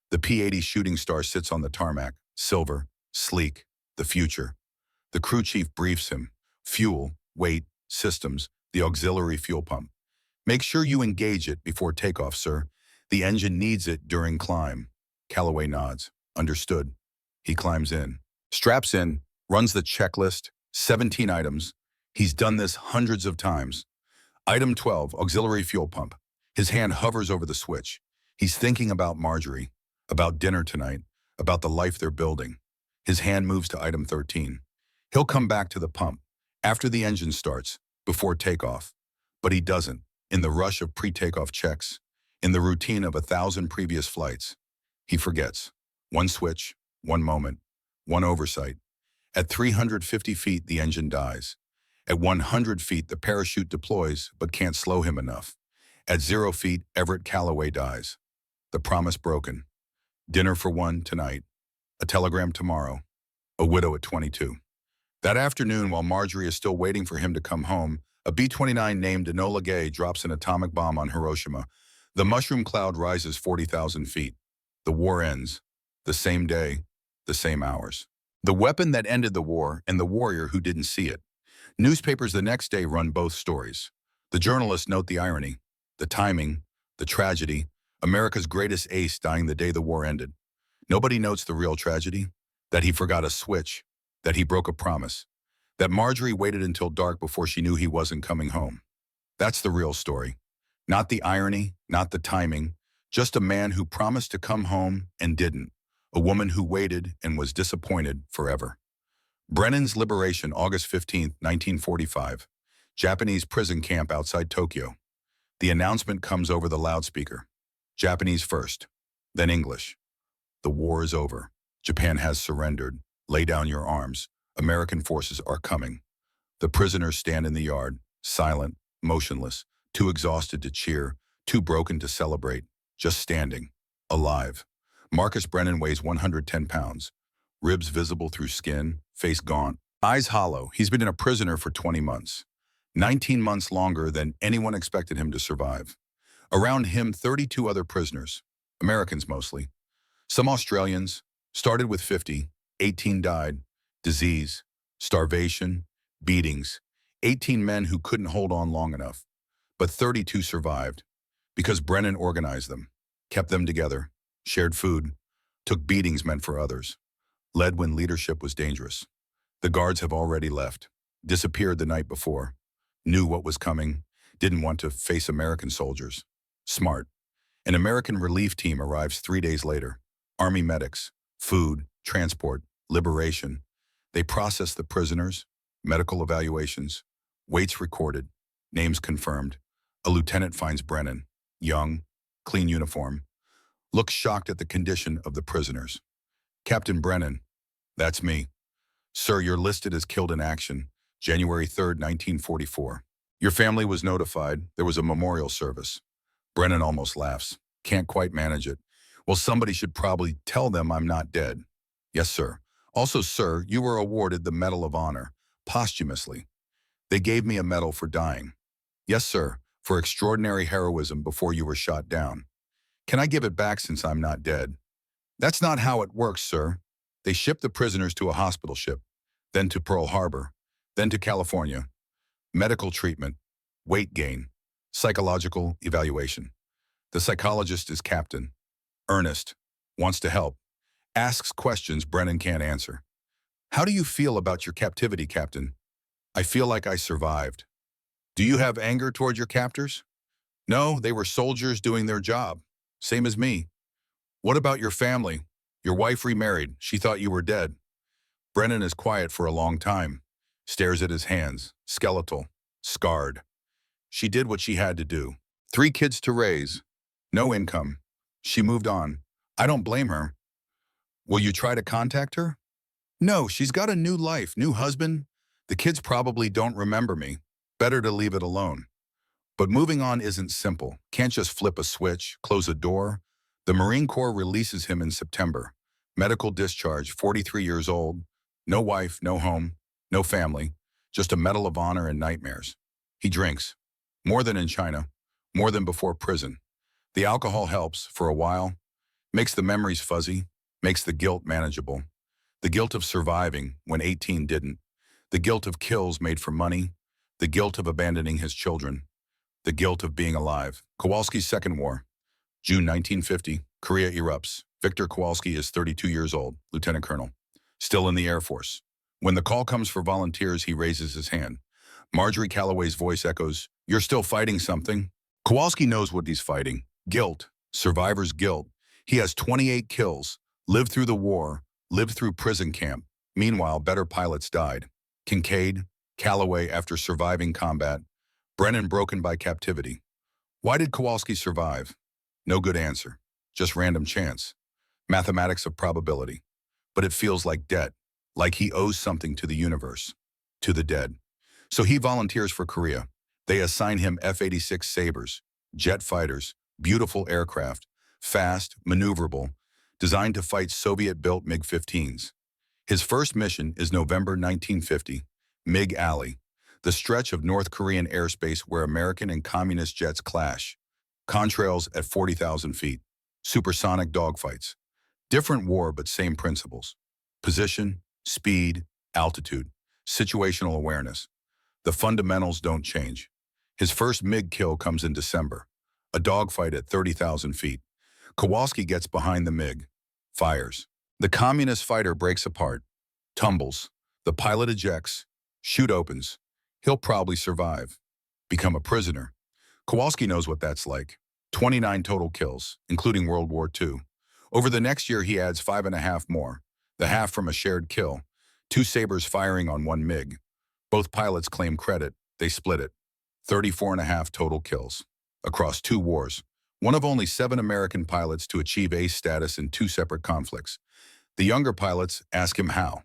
The P-80 Shooting Star sits on the tarmac, silver, sleek, the future. The crew chief briefs him. Fuel, weight, systems, the auxiliary fuel pump. Make sure you engage it before takeoff, sir. The engine needs it during climb. Calloway nods. Understood. He climbs in. Straps in, runs the checklist, 17 items. He's done this hundreds of times. Item 12, auxiliary fuel pump. His hand hovers over the switch. He's thinking about Marjorie, about dinner tonight, about the life they're building. His hand moves to item 13. He'll come back to the pump, after the engine starts, before takeoff. But he doesn't, in the rush of pre-takeoff checks, in the routine of 1,000 previous flights. He forgets. One switch, one moment, one oversight. At 350 feet, the engine dies. At 100 feet, the parachute deploys, but can't slow him enough. At 0 feet, Everett Calloway dies. The promise broken. Dinner for one tonight. A telegram tomorrow. A widow at 22. That afternoon, while Marjorie is still waiting for him to come home, a B-29 named Enola Gay drops an atomic bomb on Hiroshima. The mushroom cloud rises 40,000 feet. The war ends. The same day, the same hours. The weapon that ended the war and the warrior who didn't see it. Newspapers the next day run both stories. The journalists note the irony, the timing, the tragedy, America's greatest ace dying the day the war ended. Nobody notes the real tragedy, that he forgot a switch, that he broke a promise, that Marjorie waited until dark before she knew he wasn't coming home. That's the real story. Not the irony, not the timing, just a man who promised to come home and didn't, a woman who waited and was disappointed forever. Brennan's liberation, August 15, 1945. Japanese prison camp outside Tokyo. The announcement comes over the loudspeaker. Japanese first, then English. The war is over. Japan has surrendered. Lay down your arms. American forces are coming. The prisoners stand in the yard, silent, motionless, too exhausted to cheer, too broken to celebrate, just standing, alive. Marcus Brennan weighs 110 pounds, ribs visible through skin, face gaunt, eyes hollow. He's been a prisoner for 20 months, 19 months longer than anyone expected him to survive. Around him, 32 other prisoners, Americans mostly. Some Australians, started with 50, 18 died, disease, starvation, beatings, 18 men who couldn't hold on long enough. But 32 survived, because Brennan organized them, kept them together, shared food, Took beatings meant for others. Led when leadership was dangerous. The guards have already left. Disappeared the night before. Knew what was coming. Didn't want to face American soldiers. Smart. An American relief team arrives 3 days later. Army medics. Food. Transport. Liberation. They process the prisoners. Medical evaluations. Weights recorded. Names confirmed. A lieutenant finds Brennan. Young. Clean uniform. Looks shocked at the condition of the prisoners. Captain Brennan. That's me. Sir, you're listed as killed in action, January 3rd, 1944. Your family was notified. There was a memorial service. Brennan almost laughs. Can't quite manage it. Well, somebody should probably tell them I'm not dead. Yes, sir. Also, sir, you were awarded the Medal of Honor, posthumously. They gave me a medal for dying. Yes, sir, for extraordinary heroism before you were shot down. Can I give it back since I'm not dead? That's not how it works, sir. They shipped the prisoners to a hospital ship, then to Pearl Harbor, then to California. Medical treatment, weight gain, psychological evaluation. The psychologist is Captain. Earnest, wants to help, asks questions Brennan can't answer. How do you feel about your captivity, Captain? I feel like I survived. Do you have anger toward your captors? No, they were soldiers doing their job. Same as me. What about your family? Your wife remarried. She thought you were dead. Brennan is quiet for a long time. Stares at his hands. Skeletal. Scarred. She did what she had to do. 3 kids to raise. No income. She moved on. I don't blame her. Will you try to contact her? No, she's got a new life, new husband. The kids probably don't remember me. Better to leave it alone. But moving on isn't simple. Can't just flip a switch, close a door. The Marine Corps releases him in September. Medical discharge, 43 years old. No wife, no home, no family. Just a Medal of Honor and nightmares. He drinks. More than in China. More than before prison. The alcohol helps, for a while. Makes the memories fuzzy. Makes the guilt manageable. The guilt of surviving when 18 didn't. The guilt of kills made for money. The guilt of abandoning his children. The guilt of being alive. Kowalski's Second War. June 1950, Korea erupts. Victor Kowalski is 32 years old, lieutenant colonel. Still in the Air Force. When the call comes for volunteers, he raises his hand. Marjorie Calloway's voice echoes, "You're still fighting something?" Kowalski knows what he's fighting. Guilt. Survivor's guilt. He has 28 kills. Lived through the war. Lived through prison camp. Meanwhile, better pilots died. Kincaid, Calloway after surviving combat. Brennan broken by captivity. Why did Kowalski survive? No good answer. Just random chance. Mathematics of probability. But it feels like debt. Like he owes something to the universe. To the dead. So he volunteers for Korea. They assign him F-86 Sabres. Jet fighters. Beautiful aircraft. Fast, maneuverable. Designed to fight Soviet-built MiG-15s. His first mission is November 1950. MiG Alley. The stretch of North Korean airspace where American and communist jets clash. Contrails at 40,000 feet. Supersonic dogfights. Different war, but same principles. Position, speed, altitude, situational awareness. The fundamentals don't change. His first MiG kill comes in December. A dogfight at 30,000 feet. Kowalski gets behind the MiG. Fires. The communist fighter breaks apart. Tumbles. The pilot ejects. Chute opens. He'll probably survive. Become a prisoner. Kowalski knows what that's like. 29 total kills, including World War II. Over the next year, he adds 5.5 more. The half from a shared kill. 2 Sabres firing on 1 MiG. Both pilots claim credit. They split it. 34.5 total kills. Across 2 wars. One of only 7 American pilots to achieve ace status in 2 separate conflicts. The younger pilots ask him how.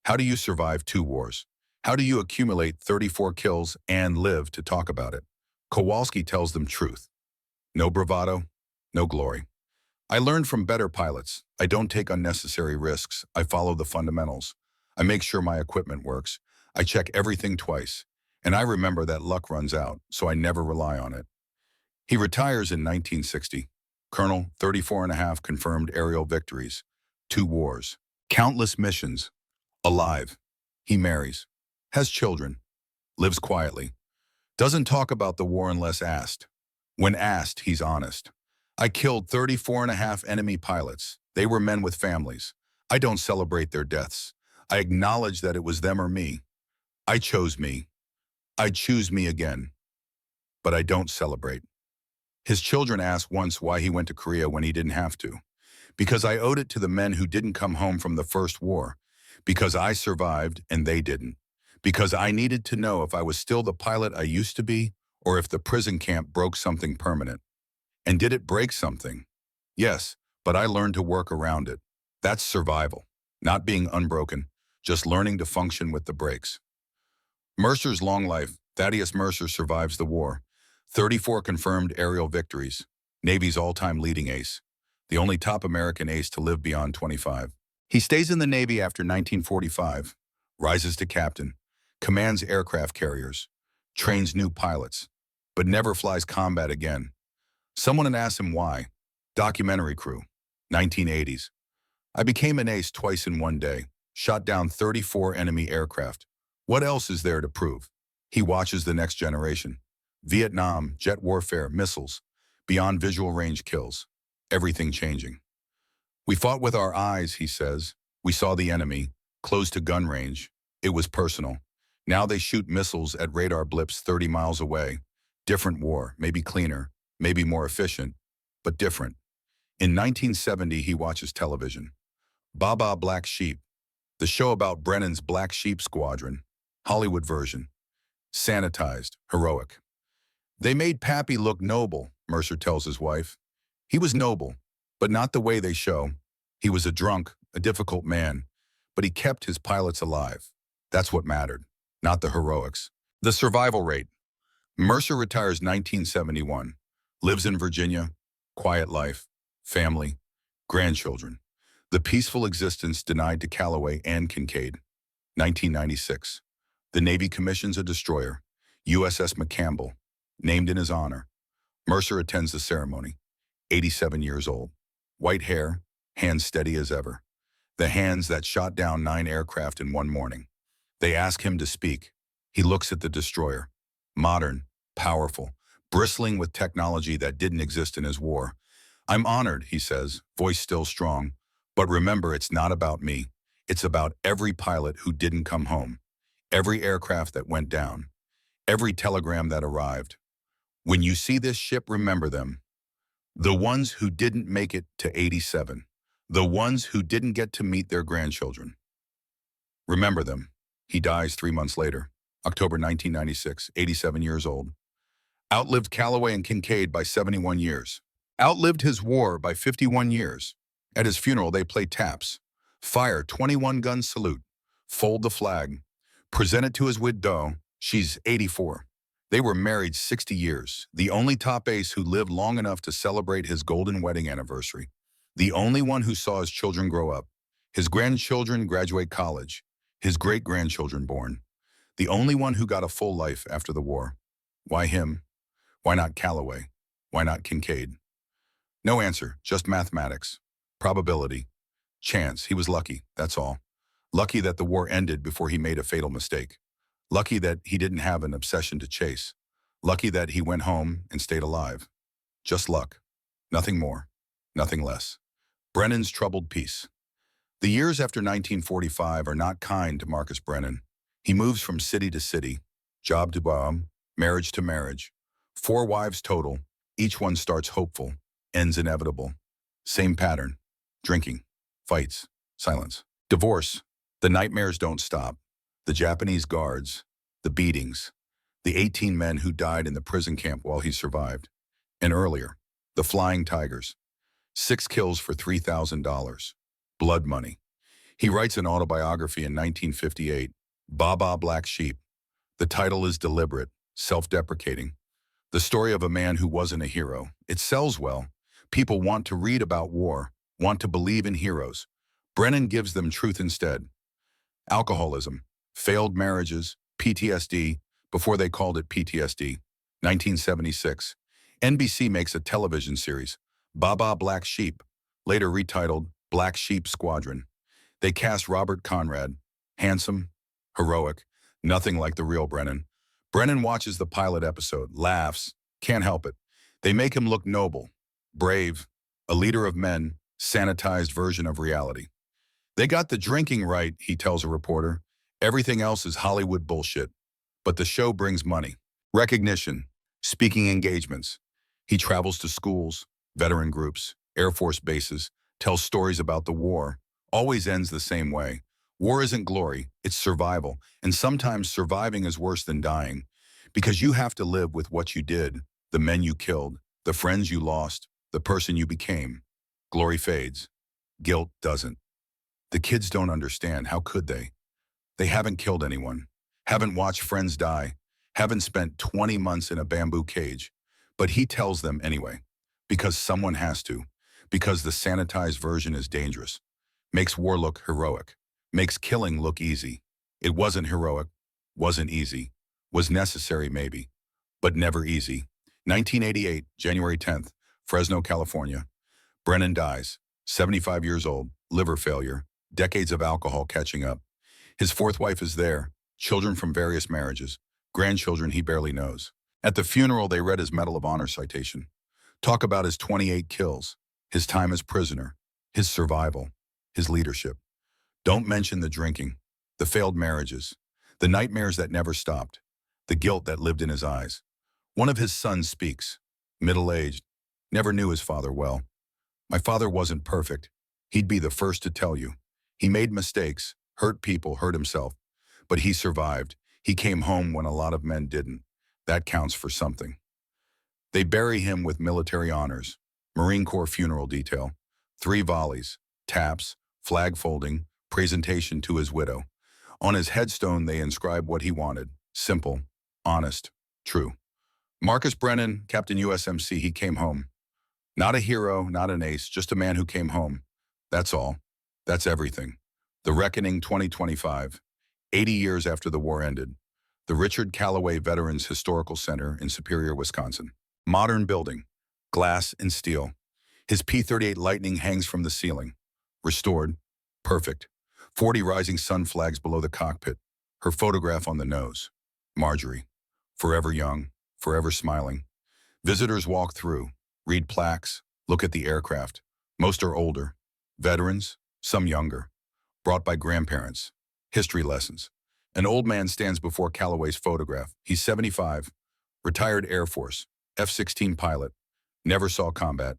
How do you survive 2 wars? How do you accumulate 34 kills and live to talk about it? Kowalski tells them truth. No bravado, no glory. I learned from better pilots. I don't take unnecessary risks. I follow the fundamentals. I make sure my equipment works. I check everything twice. And I remember that luck runs out, so I never rely on it. He retires in 1960. Colonel, 34.5 confirmed aerial victories. 2 wars. Countless missions. Alive. He marries. Has children. Lives quietly. Doesn't talk about the war unless asked. When asked, he's honest. I killed 34 and a half enemy pilots. They were men with families. I don't celebrate their deaths. I acknowledge that it was them or me. I chose me. I choose me again. But I don't celebrate. His children asked once why he went to Korea when he didn't have to. Because I owed it to the men who didn't come home from the first war. Because I survived and they didn't. Because I needed to know if I was still the pilot I used to be or if the prison camp broke something permanent. And did it break something? Yes, but I learned to work around it. That's survival. Not being unbroken, just learning to function with the breaks. Mercer's long life. Thaddeus Mercer survives the war. 34 confirmed aerial victories. Navy's all-time leading ace. The only top American ace to live beyond 25. He stays in the Navy after 1945, rises to captain, commands aircraft carriers, trains new pilots, but never flies combat again. Someone had asked him why. Documentary crew, 1980s. I became an ace twice in one day, shot down 34 enemy aircraft. What else is there to prove? He watches the next generation. Vietnam, jet warfare, missiles, beyond visual range kills, everything changing. We fought with our eyes, he says. We saw the enemy, close to gun range. It was personal. Now they shoot missiles at radar blips 30 miles away. Different war, maybe cleaner, maybe more efficient, but different. In 1970, he watches television. Baba Black Sheep, the show about Brennan's Black Sheep Squadron, Hollywood version. Sanitized, heroic. They made Pappy look noble, Mercer tells his wife. He was noble, but not the way they show. He was a drunk, a difficult man, but he kept his pilots alive. That's what mattered, not the heroics. The survival rate. Mercer retires 1971, lives in Virginia, quiet life, family, grandchildren. The peaceful existence denied to Callaway and Kincaid. 1996. The Navy commissions a destroyer, USS McCampbell, named in his honor. Mercer attends the ceremony, 87 years old. White hair, hands steady as ever. The hands that shot down 9 aircraft in one morning. They ask him to speak. He looks at the destroyer. Modern, powerful, bristling with technology that didn't exist in his war. I'm honored, he says, voice still strong. But remember, it's not about me. It's about every pilot who didn't come home. Every aircraft that went down. Every telegram that arrived. When you see this ship, remember them. The ones who didn't make it to 87. The ones who didn't get to meet their grandchildren. Remember them. He dies 3 months later, October 1996, 87 years old. Outlived Callaway and Kincaid by 71 years. Outlived his war by 51 years. At his funeral, they play taps, fire 21-gun salute, fold the flag, present it to his widow. She's 84. They were married 60 years, the only top ace who lived long enough to celebrate his golden wedding anniversary. The only one who saw his children grow up, his grandchildren graduate college, his great-grandchildren born. The only one who got a full life after the war. Why him? Why not Callaway? Why not Kincaid? No answer, just mathematics. Probability. Chance. He was lucky, that's all. Lucky that the war ended before he made a fatal mistake. Lucky that he didn't have an obsession to chase. Lucky that he went home and stayed alive. Just luck. Nothing more. Nothing less. Brennan's troubled peace. The years after 1945 are not kind to Marcus Brennan. He moves from city to city, job to job, marriage to marriage. 4 wives total. Each one starts hopeful, ends inevitable. Same pattern. Drinking, fights, silence. Divorce. The nightmares don't stop. The Japanese guards, the beatings, the 18 men who died in the prison camp while he survived. And earlier, the Flying Tigers. 6 kills for $3,000. Blood money. He writes an autobiography in 1958, Baba Black Sheep. The title is deliberate, self-deprecating. The story of a man who wasn't a hero. It sells well. People want to read about war, want to believe in heroes. Brennan gives them truth instead. Alcoholism, failed marriages, PTSD, before they called it PTSD. 1976. NBC makes a television series, Baba Black Sheep, later retitled Black Sheep Squadron. They cast Robert Conrad, handsome, heroic, nothing like the real Brennan. Brennan watches the pilot episode, laughs, can't help it. They make him look noble, Brave, a leader of men, sanitized version of reality. They got the drinking right, he tells a reporter. Everything else is Hollywood bullshit. But the show brings money, recognition, speaking engagements. He travels to schools, veteran groups, Air Force bases, tells stories about the war, always ends the same way. War isn't glory, it's survival. And sometimes surviving is worse than dying because you have to live with what you did, the men you killed, the friends you lost, the person you became. Glory fades. Guilt doesn't. The kids don't understand. How could they? They haven't killed anyone, haven't watched friends die, haven't spent 20 months in a bamboo cage. But he tells them anyway, because someone has to, because the sanitized version is dangerous, makes war look heroic, makes killing look easy. It wasn't heroic, wasn't easy, was necessary maybe, but never easy. 1988, January 10th, Fresno, California. Brennan dies, 75 years old, liver failure, decades of alcohol catching up. His fourth wife is there, children from various marriages, grandchildren he barely knows. At the funeral, they read his Medal of Honor citation. Talk about his 28 kills, his time as prisoner, his survival, his leadership. Don't mention the drinking, the failed marriages, the nightmares that never stopped, the guilt that lived in his eyes. One of his sons speaks, middle-aged, never knew his father well. My father wasn't perfect. He'd be the first to tell you. He made mistakes, hurt people, hurt himself. But he survived. He came home when a lot of men didn't. That counts for something. They bury him with military honors, Marine Corps funeral detail, 3 volleys, taps, flag folding, presentation to his widow. On his headstone, they inscribe what he wanted, simple, honest, true. Marcus Brennan, Captain USMC, he came home. Not a hero, not an ace, just a man who came home. That's all. That's everything. The Reckoning 2025, 80 years after the war ended. The Richard Callaway Veterans Historical Center in Superior, Wisconsin. Modern building, glass and steel. His P-38 Lightning hangs from the ceiling. Restored, perfect. 40 rising sun flags below the cockpit. Her photograph on the nose. Marjorie, forever young, forever smiling. Visitors walk through, read plaques, look at the aircraft. Most are older. Veterans, some younger. Brought by grandparents. History lessons. An old man stands before Callaway's photograph. He's 75. Retired Air Force. F-16 pilot. Never saw combat.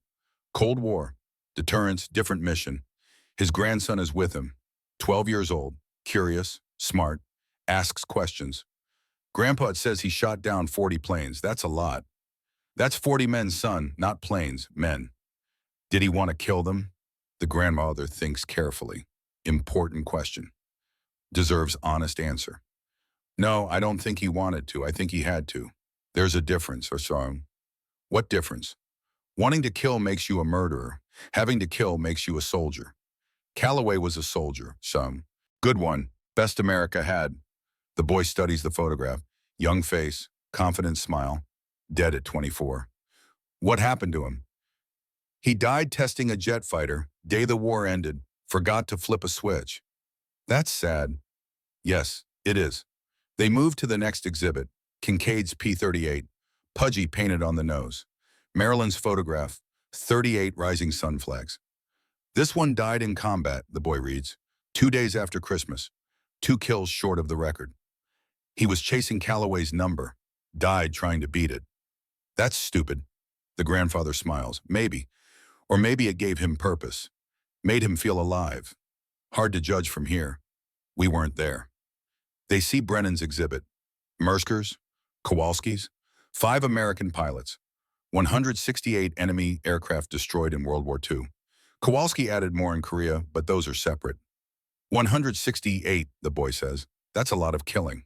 Cold War. Deterrence, different mission. His grandson is with him. 12 years old. Curious, smart, asks questions. Grandpa says he shot down 40 planes. That's a lot. That's 40 men, son, not planes, men. Did he want to kill them? The grandmother thinks carefully. Important question. Deserves honest answer. No, I don't think he wanted to. I think he had to. There's a difference, or so. What difference? Wanting to kill makes you a murderer. Having to kill makes you a soldier. Callaway was a soldier, some. Good one. Best America had. The boy studies the photograph. Young face, confident smile. Dead at 24. What happened to him? He died testing a jet fighter. Day the war ended. Forgot to flip a switch. That's sad. Yes, it is. They moved to the next exhibit. Kincaid's P-38. Pudgy painted on the nose. Marilyn's photograph. 38 rising sun flags. This one died in combat, the boy reads. 2 days after Christmas. 2 kills short of the record. He was chasing Callaway's number. Died trying to beat it. That's stupid. The grandfather smiles. Maybe. Or maybe it gave him purpose. Made him feel alive. Hard to judge from here. We weren't there. They see Brennan's exhibit. Merskers, Kowalskis, 5 American pilots, 168 enemy aircraft destroyed in World War II. Kowalski added more in Korea, but those are separate. 168, the boy says. That's a lot of killing.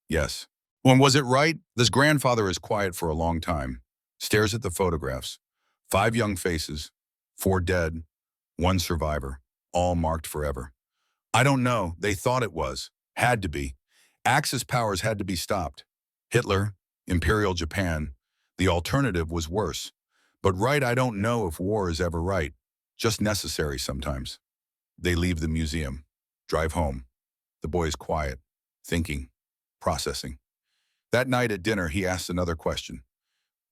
Yes. When was it right? This grandfather is quiet for a long time. Stares at the photographs. 5 young faces, 4 dead, 1 survivor, all marked forever. I don't know. They thought it was. Had to be. Axis powers had to be stopped. Hitler, Imperial Japan. The alternative was worse. But right, I don't know if war is ever right. Just necessary sometimes. They leave the museum. Drive home. The boy is quiet, thinking, processing. That night at dinner, he asks another question.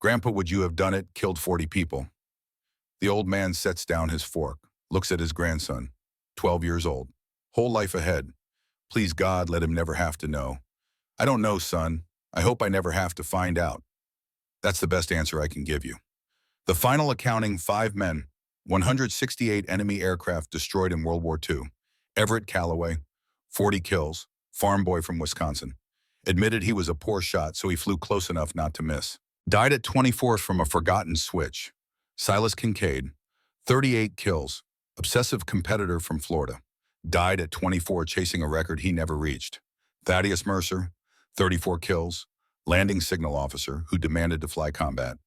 Grandpa, would you have done it, killed 40 people? The old man sets down his fork, looks at his grandson, 12 years old. Whole life ahead. Please God, let him never have to know. I don't know, son. I hope I never have to find out. That's the best answer I can give you. The final accounting: 5 men, 168 enemy aircraft destroyed in World War II. Everett Callaway, 40 kills, farm boy from Wisconsin. Admitted he was a poor shot, so he flew close enough not to miss. Died at 24 from a forgotten switch. Silas Kincaid, 38 kills, obsessive competitor from Florida. Died at 24 chasing a record he never reached. Thaddeus Mercer, 34 kills, landing signal officer who demanded to fly combat.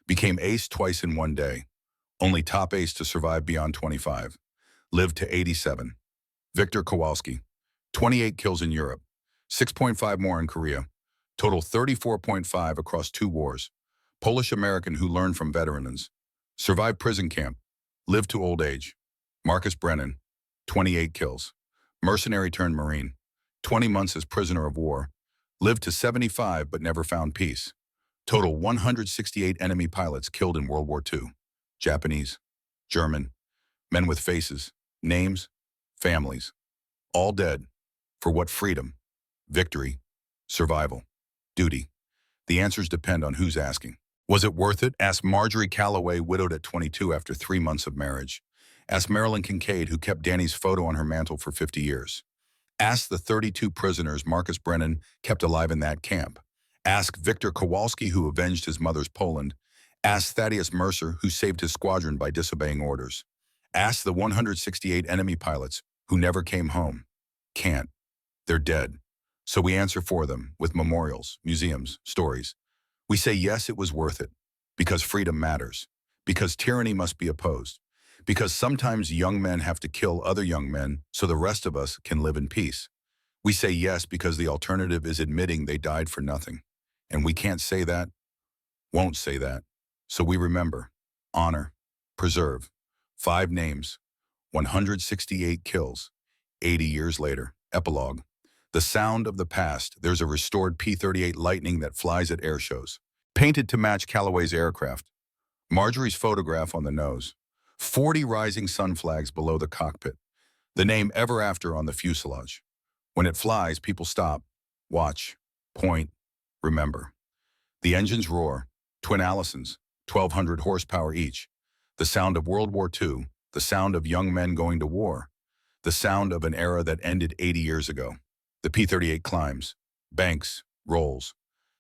Became ace twice in one day. Only top ace to survive beyond 25. Lived to 87. Victor Kowalski, 28 kills in Europe, 6.5 more in Korea. Total 34.5 across 2 wars. Polish-American who learned from veterans. Survived prison camp. Lived to old age. Marcus Brennan, 28 kills. Mercenary turned Marine. 20 months as prisoner of war. Lived to 75 but never found peace. Total 168 enemy pilots killed in World War II. Japanese, German, men with faces, names, families. All dead. For what freedom? Victory. Survival. Duty. The answers depend on who's asking. Was it worth it? Asked Marjorie Callaway, widowed at 22 after 3 months of marriage. Asked Marilyn Kincaid, who kept Danny's photo on her mantle for 50 years. Asked the 32 prisoners Marcus Brennan kept alive in that camp. Ask Victor Kowalski, who avenged his mother's Poland. Ask Thaddeus Mercer, who saved his squadron by disobeying orders. Ask the 168 enemy pilots who never came home. Can't. They're dead. So we answer for them with memorials, museums, stories. We say yes, it was worth it, because freedom matters, because tyranny must be opposed, because sometimes young men have to kill other young men so the rest of us can live in peace. We say yes because the alternative is admitting they died for nothing. And we can't say that, won't say that. So we remember, honor, preserve. 5 names, 168 kills, 80 years later. Epilogue. The sound of the past. There's a restored P-38 Lightning that flies at air shows. Painted to match Callaway's aircraft. Marjorie's photograph on the nose. 40 rising sun flags below the cockpit. The name Ever After on the fuselage. When it flies, people stop, watch, point, remember. The engines roar. Twin Allisons, 1,200 horsepower each. The sound of World War II. The sound of young men going to war. The sound of an era that ended 80 years ago. The P-38 climbs, banks, rolls.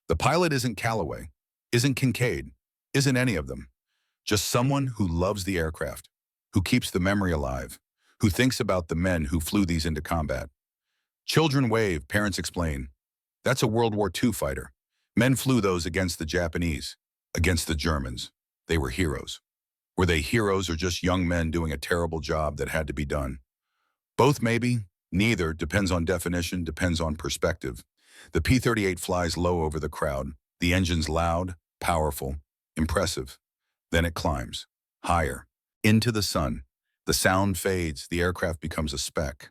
The pilot isn't Callaway, isn't Kincaid, isn't any of them. Just someone who loves the aircraft, who keeps the memory alive, who thinks about the men who flew these into combat. Children wave, parents explain. That's a World War II fighter. Men flew those against the Japanese, against the Germans. They were heroes. Were they heroes or just young men doing a terrible job that had to be done? Both maybe. Neither. Depends on definition, depends on perspective. The P-38 flies low over the crowd. The engine's loud, powerful, impressive. Then it climbs, higher, into the sun. The sound fades, the aircraft becomes a speck.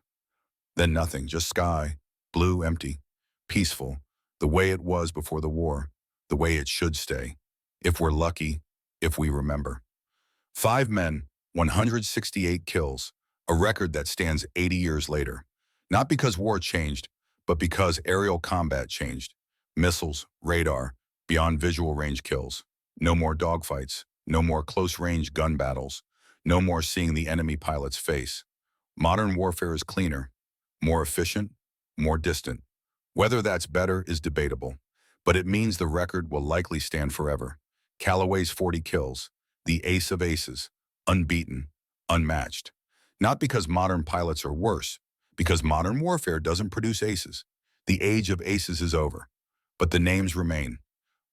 Then nothing, just sky, blue, empty, peaceful, the way it was before the war, the way it should stay, if we're lucky, if we remember. 5 men, 168 kills, a record that stands 80 years later. Not because war changed, but because aerial combat changed. Missiles, radar, beyond visual range kills. No more dogfights, no more close-range gun battles, no more seeing the enemy pilot's face. Modern warfare is cleaner, more efficient, more distant. Whether that's better is debatable, but it means the record will likely stand forever. Callaway's 40 kills, the ace of aces, unbeaten, unmatched. Not because modern pilots are worse, because modern warfare doesn't produce aces. The age of aces is over, but the names remain.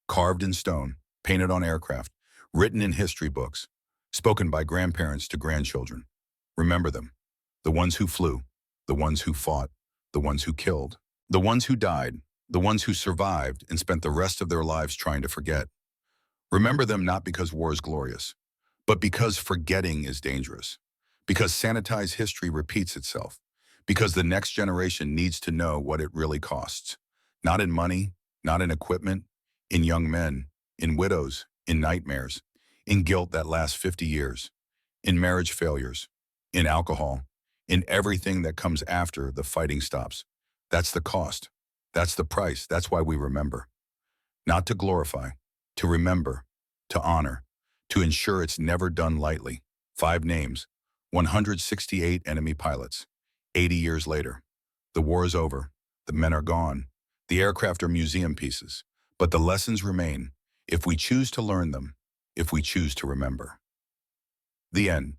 Carved in stone, painted on aircraft, written in history books, spoken by grandparents to grandchildren. Remember them. The ones who flew, the ones who fought, the ones who killed, the ones who died, the ones who survived and spent the rest of their lives trying to forget. Remember them not because war is glorious, but because forgetting is dangerous, because sanitized history repeats itself, because the next generation needs to know what it really costs. Not in money, not in equipment, in young men, in widows, in nightmares, in guilt that lasts 50 years. in marriage failures, in alcohol, in everything that comes after the fighting stops. That's the cost. That's the price. That's why we remember. Not to glorify, to remember, to honor, to ensure it's never done lightly. 5 names, 168 enemy pilots. 80 years later, the war is over, the men are gone, the aircraft are museum pieces, but the lessons remain if we choose to learn them, if we choose to remember. The end.